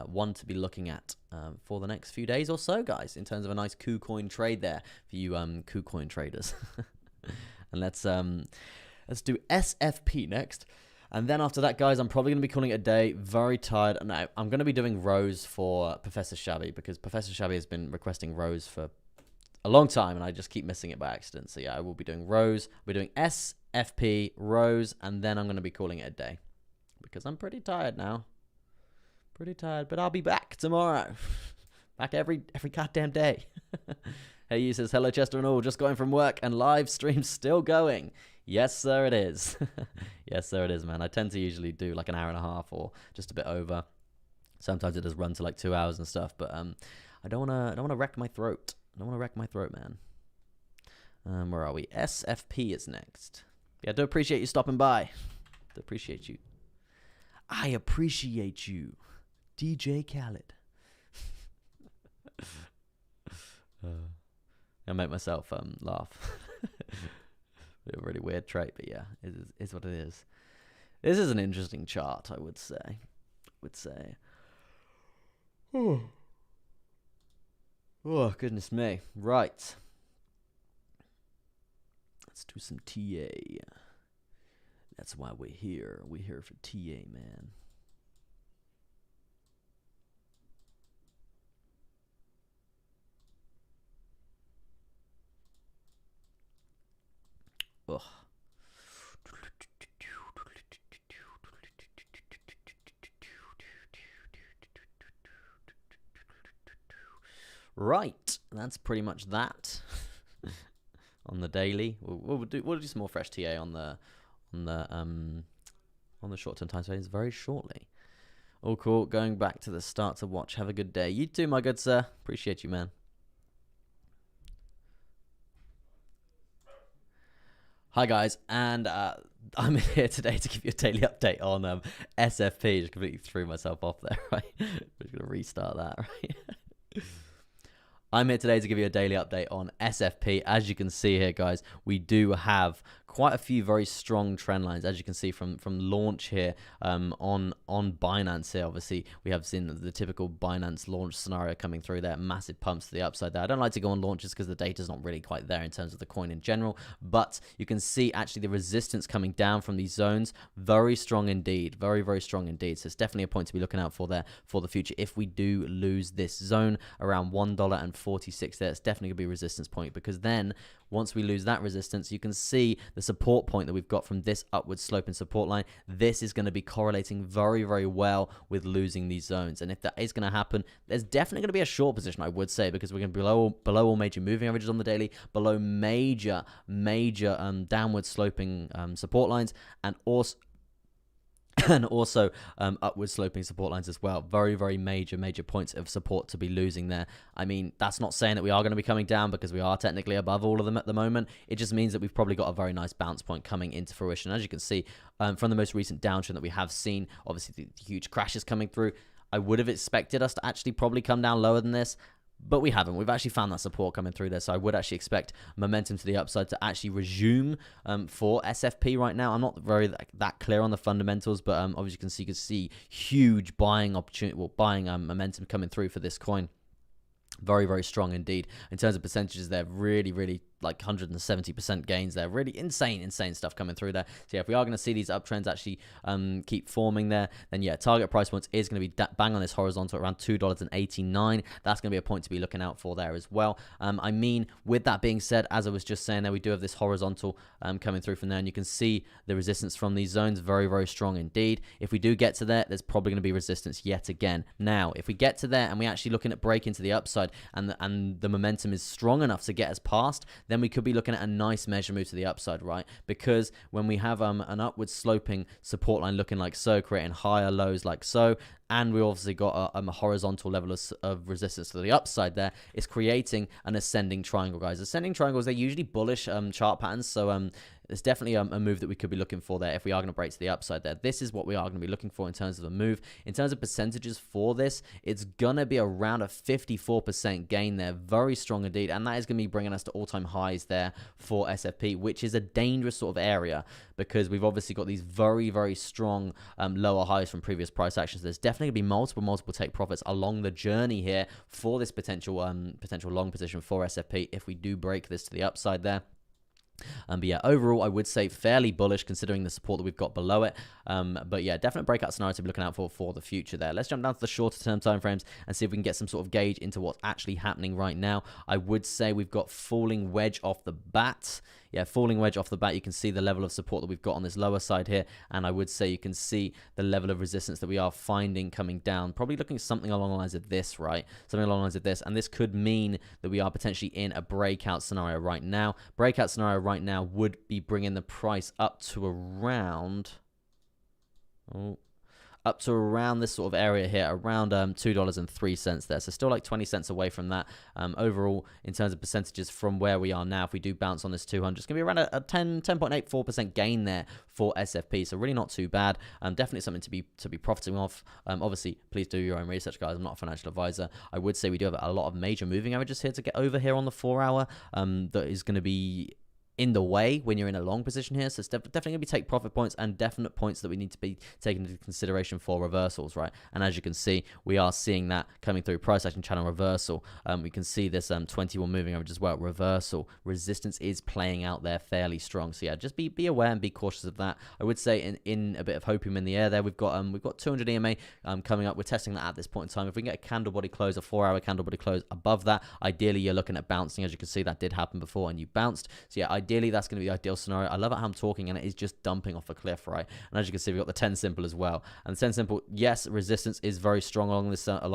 One to be looking at for the next few days or so, guys, in terms of a nice KuCoin trade there for you KuCoin traders. And let's do SFP next. And then after that, guys, I'm probably going to be calling it a day. Very tired. No, I'm going to be doing Rose for Professor Shabby, because Professor Shabby has been requesting Rose for a long time, and I just keep missing it by accident. So yeah, I will be doing Rose. We're doing SFP, Rose, and then I'm going to be calling it a day, because I'm pretty tired now. Pretty tired, but I'll be back tomorrow. Back every goddamn day. Hey, you says, hello, Chester and all. Just going from work and live stream still going. Yes, sir, it is. Yes, sir, it is, man. I tend to usually do like an hour and a half or just a bit over. Sometimes it does run to like 2 hours and stuff, but I don't wanna wreck my throat. I don't wanna wreck my throat, man. Where are we? SFP is next. Yeah, I do appreciate you stopping by. Do appreciate you. I appreciate you, DJ Khaled. I make myself laugh. A really weird trait, but yeah, it is what it is. This is an interesting chart, I would say. Oh, goodness me. Right. Let's do some TA. That's why we're here. We're here for TA, man. Ugh. Right, that's pretty much that on the daily. We'll do some more fresh TA on the short-term time frames very shortly. All cool. Going back to the start to watch. Have a good day. You too, my good sir. Appreciate you, man. Hi guys, and I'm here today to give you a daily update on SFP. Just completely threw myself off there, right? I'm just gonna restart that, right? I'm here today to give you a daily update on SFP. As you can see here, guys, we do have quite a few very strong trend lines, as you can see from launch here on Binance here. Obviously, we have seen the typical Binance launch scenario coming through there, massive pumps to the upside there. I don't like to go on launches because the data's not really quite there in terms of the coin in general, but you can see actually the resistance coming down from these zones, very strong indeed, very, very strong indeed. So it's definitely a point to be looking out for there for the future. If we do lose this zone around $1.46 there, it's definitely gonna be a resistance point, because then once we lose that resistance, you can see the support point that we've got from this upward sloping support line. This is going to be correlating very, very well with losing these zones. And if that is going to happen, there's definitely going to be a short position, I would say, because we're going to be below all major moving averages on the daily, below major downward sloping support lines, and also upward sloping support lines as well. Very, very major points of support to be losing there. I mean, that's not saying that we are going to be coming down, because we are technically above all of them at the moment. It just means that we've probably got a very nice bounce point coming into fruition. As you can see from the most recent downtrend that we have seen, obviously the huge crashes coming through, I would have expected us to actually probably come down lower than this, but we haven't. We've actually found that support coming through there, so I would actually expect momentum to the upside to actually resume for SFP right now. I'm not very that clear on the fundamentals, but obviously you can see huge buying opportunity, buying momentum coming through for this coin. Very, very strong indeed. In terms of percentages, they're really like 170% gains there. Really insane stuff coming through there. So yeah, if we are going to see these uptrends actually keep forming there, then yeah, target price points is going to be bang on this horizontal around $2.89. That's going to be a point to be looking out for there as well. I mean, with that being said, as I was just saying there, we do have this horizontal coming through from there, and you can see the resistance from these zones, very, very strong indeed. If we do get to there, there's probably going to be resistance yet again. Now, if we get to there and we actually looking at breaking to the upside, and the momentum is strong enough to get us past, then we could be looking at a nice measure move to the upside, right? Because when we have an upward sloping support line looking like so, creating higher lows like so, and we obviously got a horizontal level of resistance to the upside there, it's creating an ascending triangle, guys. Ascending triangles, they're usually bullish chart patterns, so there's definitely a move that we could be looking for there if we are going to break to the upside there. This is what we are going to be looking for in terms of a move. In terms of percentages for this, it's going to be around a 54% gain there. Very strong indeed, and that is going to be bringing us to all-time highs there for SFP, which is a dangerous sort of area, because we've obviously got these very, very strong lower highs from previous price actions. There's definitely going to be multiple take profits along the journey here for this potential long position for SFP if we do break this to the upside there. But yeah, overall, I would say fairly bullish considering the support that we've got below it. But yeah, definite breakout scenario to be looking out for the future there. Let's jump down to the shorter term timeframes and see if we can get some sort of gauge into what's actually happening right now. I would say we've got falling wedge off the bat. Yeah, falling wedge off the bat. You can see the level of support that we've got on this lower side here, and I would say you can see the level of resistance that we are finding coming down. Probably looking at something along the lines of this, right? Something along the lines of this, and this could mean that we are potentially in a breakout scenario right now. Breakout scenario right now would be bringing the price up to around... up to around this sort of area here, around $2.03 there. So still like 20 cents away from that. Overall, in terms of percentages from where we are now, if we do bounce on this 200, it's going to be around a 10.84% gain there for SFP. So really not too bad. Definitely something to be profiting off. Obviously, please do your own research, guys. I'm not a financial advisor. I would say we do have a lot of major moving averages here to get over here on the 4 hour. That is going to be in the way when you're in a long position here. So it's definitely going to be take profit points and definite points that we need to be taking into consideration for reversals, right? And as you can see, we are seeing that coming through price action channel reversal. We can see this 21 moving average as well, reversal. Resistance is playing out there fairly strong. So yeah, just be aware and be cautious of that. I would say in a bit of hopium in the air there, we've got 200 EMA coming up. We're testing that at this point in time. If we can get a candle body close, a 4 hour candle body close above that, ideally you're looking at bouncing. As you can see, that did happen before and you bounced. So yeah, ideally that's going to be the ideal scenario. I love it how I'm talking and it is just dumping off a cliff, right? And as you can see, we've got the 10 simple as well. And the 10 simple, yes, resistance is very strong along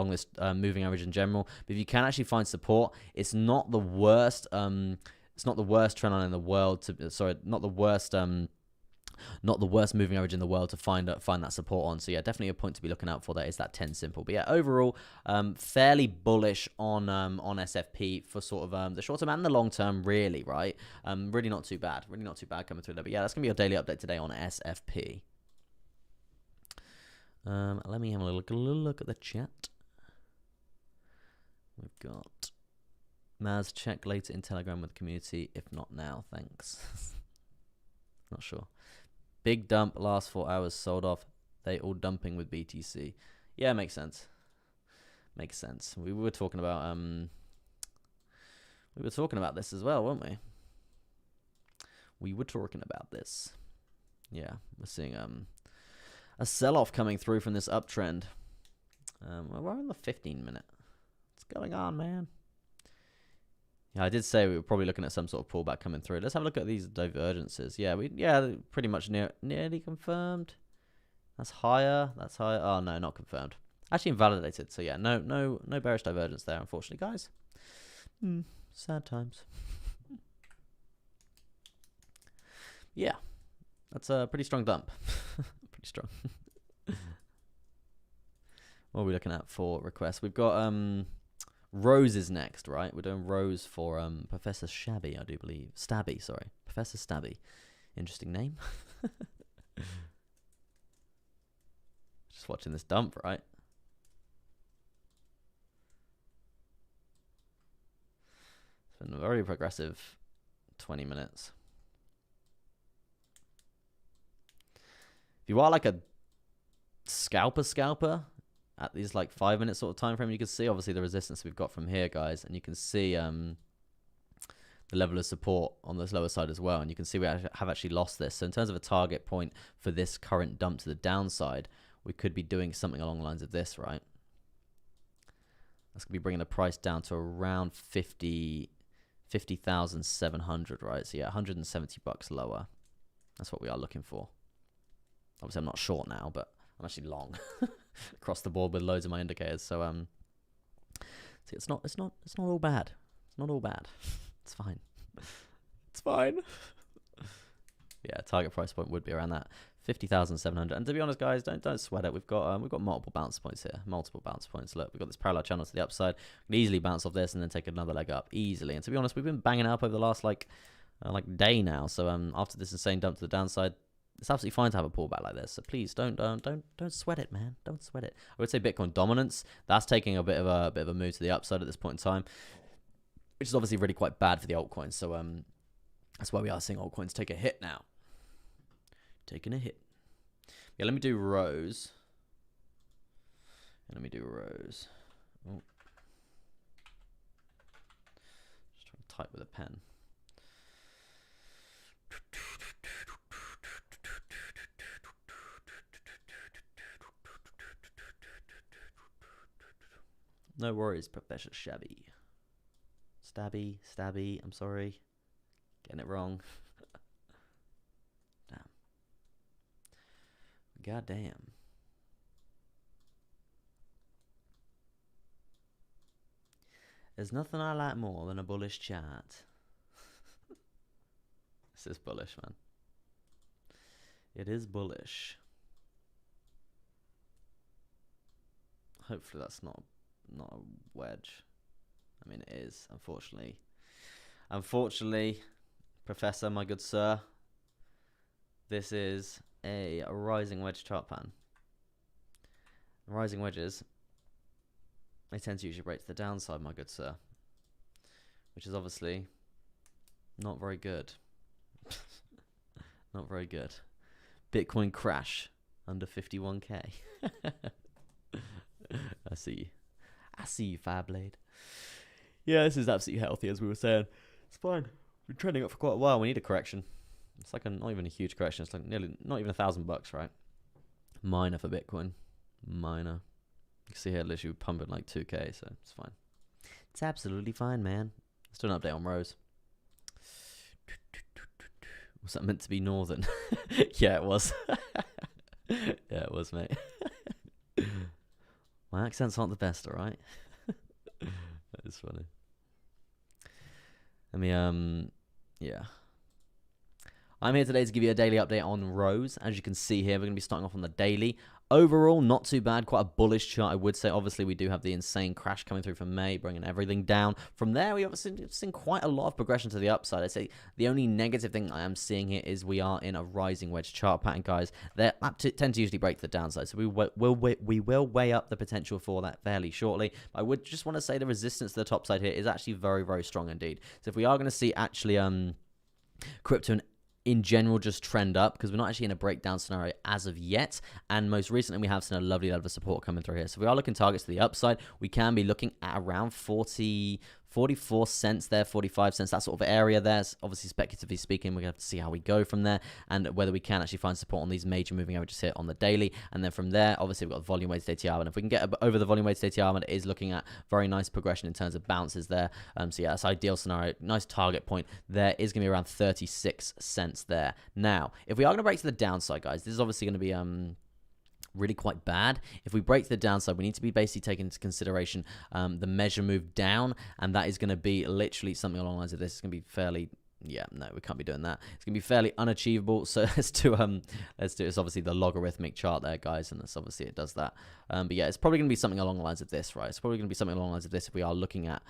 this moving average in general. But if you can actually find support, it's not the worst. It's not the worst trend line in the world. Not the worst moving average in the world to find that support on. So yeah, definitely a point to be looking out for there is that 10 simple. But yeah, overall, fairly bullish on SFP for sort of the short term and the long term, really, right? Really not too bad. Really not too bad coming through there. But yeah, that's gonna be your daily update today on SFP. Let me have a little look at the chat. We've got Maz, check later in Telegram with the community. If not now, thanks. Not sure. Big dump last 4 hours sold off. They all dumping with BTC. Yeah, makes sense. Makes sense. We were talking about this as well, weren't we? We were talking about this. Yeah, we're seeing a sell-off coming through from this uptrend. We're on the 15-minute. What's going on, man? Yeah, I did say we were probably looking at some sort of pullback coming through. Let's have a look at these divergences. Yeah, pretty much nearly confirmed. That's higher. That's higher. Oh no, not confirmed. Actually invalidated. So yeah, no bearish divergence there, unfortunately, guys. Sad times. Yeah, that's a pretty strong dump. Pretty strong. What are we looking at for requests? We've got Rose is next, right? We're doing Rose for Professor Shabby, I do believe. Stabby, sorry. Professor Stabby. Interesting name. Just watching this dump, right? It's been a very progressive 20 minutes. If you are like a scalper at these like 5 minute sort of time frame, you can see obviously the resistance we've got from here, guys, and you can see the level of support on this lower side as well, and you can see we have actually lost this. So in terms of a target point for this current dump to the downside, we could be doing something along the lines of this, right? That's gonna be bringing the price down to around 50,700, right? So yeah, 170 bucks lower. That's what we are looking for. Obviously, I'm not short now, but I'm actually long across the board with loads of my indicators. So see, it's not all bad. It's not all bad. It's fine. It's fine. Yeah, target price point would be around that 50,700. And to be honest, guys, don't sweat it. We've got multiple bounce points here. Multiple bounce points. Look, we've got this parallel channel to the upside. We can easily bounce off this and then take another leg up easily. And to be honest, we've been banging up over the last like day now. So after this insane dump to the downside, it's absolutely fine to have a pullback like this. So please don't sweat it, man. Don't sweat it. I would say Bitcoin dominance, that's taking a bit of a move to the upside at this point in time, which is obviously really quite bad for the altcoins. So that's why we are seeing altcoins take a hit now. Taking a hit. Yeah, let me do Rose. And let me do Rose. Oh. Just trying to type with a pen. No worries, Professor Shabby. Stabby, I'm sorry. Getting it wrong. Damn. God damn. There's nothing I like more than a bullish chart. This is bullish, man. It is bullish. Hopefully that's not a wedge. I mean, it is, unfortunately. Unfortunately, Professor, my good sir, this is a rising wedge chart pattern. Rising wedges, they tend to usually break to the downside, my good sir, which is obviously not very good. Not very good. Bitcoin crash under 51k. I see you. I see you, Fireblade. Yeah, this is absolutely healthy, as we were saying. It's fine. We've been trending up for quite a while. We need a correction. It's like not even a huge correction. It's like nearly not even $1,000, right? Minor for Bitcoin. Minor. You can see here, literally pumping like 2k, so it's fine. It's absolutely fine, man. Let's do an update on Rose. Was that meant to be northern? Yeah, it was. Yeah, it was, mate. My accents aren't the best, all right? That is funny. Let me, yeah. I'm here today to give you a daily update on Rose. As you can see here, we're going to be starting off on the daily. Overall, not too bad. Quite a bullish chart, I would say. Obviously, we do have the insane crash coming through from May, bringing everything down. From there, we obviously have seen quite a lot of progression to the upside. I'd say the only negative thing I am seeing here is we are in a rising wedge chart pattern, guys. They tend to usually break to the downside, so we will weigh up the potential for that fairly shortly. I would just want to say the resistance to the top side here is actually very, very strong indeed. So if we are going to see actually crypto in general just trend up, because we're not actually in a breakdown scenario as of yet. And most recently we have seen a lovely level of support coming through here. So if we are looking targets to the upside, we can be looking at around 44 cents there, 45 cents, that sort of area there. So obviously, speculatively speaking, we're going to have to see how we go from there, and whether we can actually find support on these major moving averages here on the daily. And then from there, obviously, we've got the volume weighted ATR, and if we can get over the volume weighted ATR, it is looking at very nice progression in terms of bounces there. So yeah, that's ideal scenario. Nice target point there is going to be around 36 cents there. Now, if we are going to break to the downside, guys, this is obviously going to be really quite bad. If we break to the downside, we need to be basically taking into consideration the measure move down, and that is going to be literally something along the lines of this. It's going to be fairly... Yeah, no, we can't be doing that. It's gonna be fairly unachievable. So let's do it's obviously the logarithmic chart there, guys, and that's obviously it does that. But yeah, it's probably gonna be something along the lines of this, right? It's probably gonna be something along the lines of this if we are looking at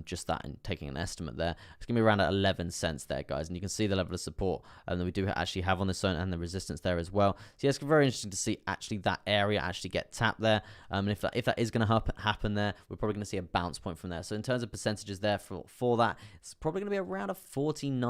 just that and taking an estimate there. It's gonna be around at 11 cents there, guys, and you can see the level of support that we do actually have on this zone and the resistance there as well. So yeah, it's very interesting to see actually that area actually get tapped there. And if that is gonna happen there, we're probably gonna see a bounce point from there. So in terms of percentages there for that, it's probably gonna be around a 49%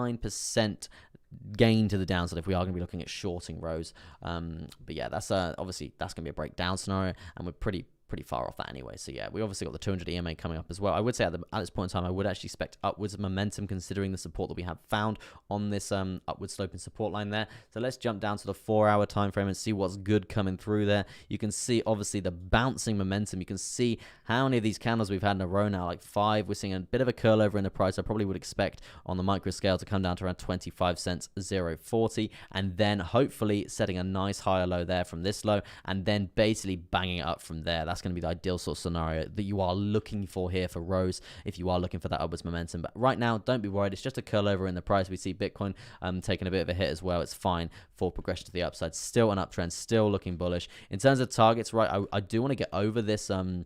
gain to the downside if we are going to be looking at shorting rows. But yeah, that's obviously that's going to be a breakdown scenario, and we're pretty far off that anyway. So yeah, we obviously got the 200 EMA coming up as well. I would say at this point in time, I would actually expect upwards momentum considering the support that we have found on this upward sloping support line there. So let's jump down to the 4-hour time frame and see what's good coming through there. You can see obviously the bouncing momentum. You can see how many of these candles we've had in a row now, like 5. We're seeing a bit of a curl over in the price. I probably would expect on the micro scale to come down to around 25 cents, 0.40, and then hopefully setting a nice higher low there from this low, and then basically banging it up from there. That's going to be the ideal sort of scenario that you are looking for here for rows if you are looking for that upwards momentum. But right now, don't be worried. It's just a curl over in the price. We see Bitcoin taking a bit of a hit as well. It's fine for progression to the upside. Still an uptrend, still looking bullish. In terms of targets, right, I do want to get over this zone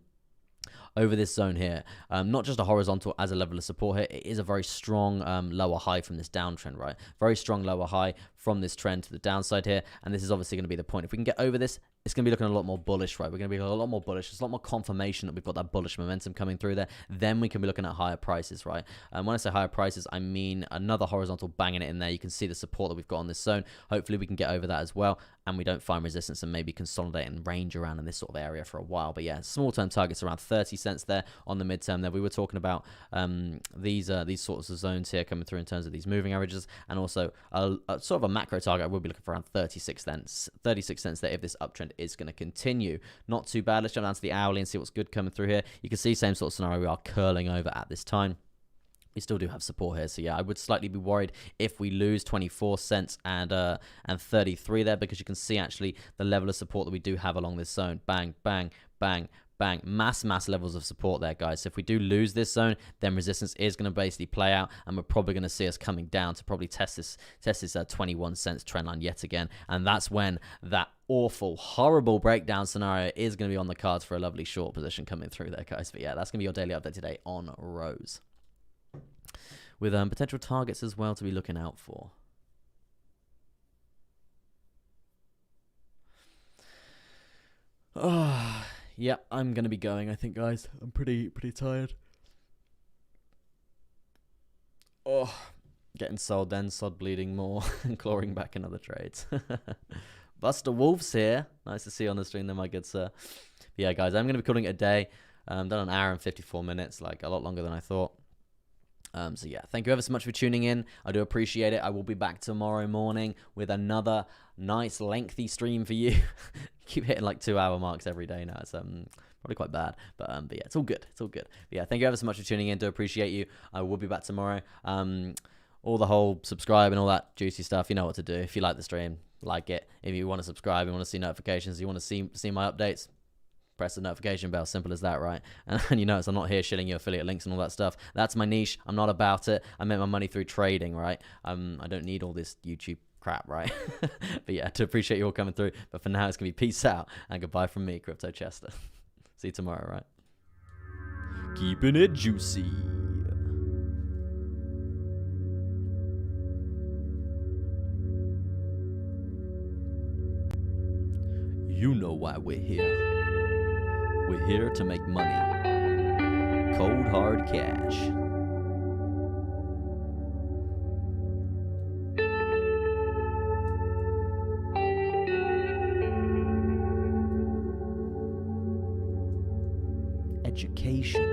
here, not just a horizontal as a level of support here. It is a very strong lower high from this downtrend, right? Very strong lower high from this trend to the downside here, and this is obviously going to be the point. If we can get over this, it's going to be looking a lot more bullish, right? We're going to be a lot more bullish. There's a lot more confirmation that we've got that bullish momentum coming through there. Then we can be looking at higher prices, right? And when I say higher prices, I mean another horizontal banging it in there. You can see the support that we've got on this zone. Hopefully we can get over that as well, and we don't find resistance and maybe consolidate and range around in this sort of area for a while. But yeah, small term targets around 30 cents there on the midterm there. We were talking about these sorts of zones here coming through in terms of these moving averages, and also a sort of a macro target. I would be looking for around 36 cents there if this uptrend is going to continue. Not too bad. Let's jump down to the hourly and see what's good coming through here. You can see same sort of scenario. We are curling over at this time. We still do have support here, so yeah, I would slightly be worried if we lose 24 cents and 33 there, because you can see actually the level of support that we do have along this zone. Bang, bang, bang, bang. Mass levels of support there, guys. So if we do lose this zone, then resistance is going to basically play out, and we're probably going to see us coming down to probably test this 21 cents trend line yet again, and that's when that awful, horrible breakdown scenario is going to be on the cards for a lovely short position coming through there, guys. But yeah, that's going to be your daily update today on rows, with potential targets as well to be looking out for. Oh, yeah, I'm going to be going, I think, guys. I'm pretty tired. Oh, getting sold then, sod bleeding more, and clawing back in other trades. Buster Wolf's here. Nice to see you on the stream there, my good sir. But yeah, guys, I'm going to be calling it a day. Done an hour and 54 minutes, like a lot longer than I thought. So yeah, thank you ever so much for tuning in. I do appreciate it. I will be back tomorrow morning with another nice lengthy stream for you. Keep hitting like 2-hour marks every day now. It's probably quite bad, but yeah, it's all good. It's all good. But yeah, thank you ever so much for tuning in. Do appreciate you. I will be back tomorrow. All the whole subscribe and all that juicy stuff. You know what to do. If you like the stream, like it. If you want to subscribe, you want to see notifications, you want to see my updates, press the notification bell. Simple as that, right? And you notice I'm not here shilling you affiliate links and all that stuff. That's my niche. I'm not about it. I make my money through trading, right? I don't need all this YouTube crap, right? But yeah, to appreciate you all coming through. But for now, it's going to be peace out and goodbye from me, Crypto Chester. See you tomorrow, right? Keeping it juicy. You know why we're here. We're here to make money. Cold hard cash. Relaxation.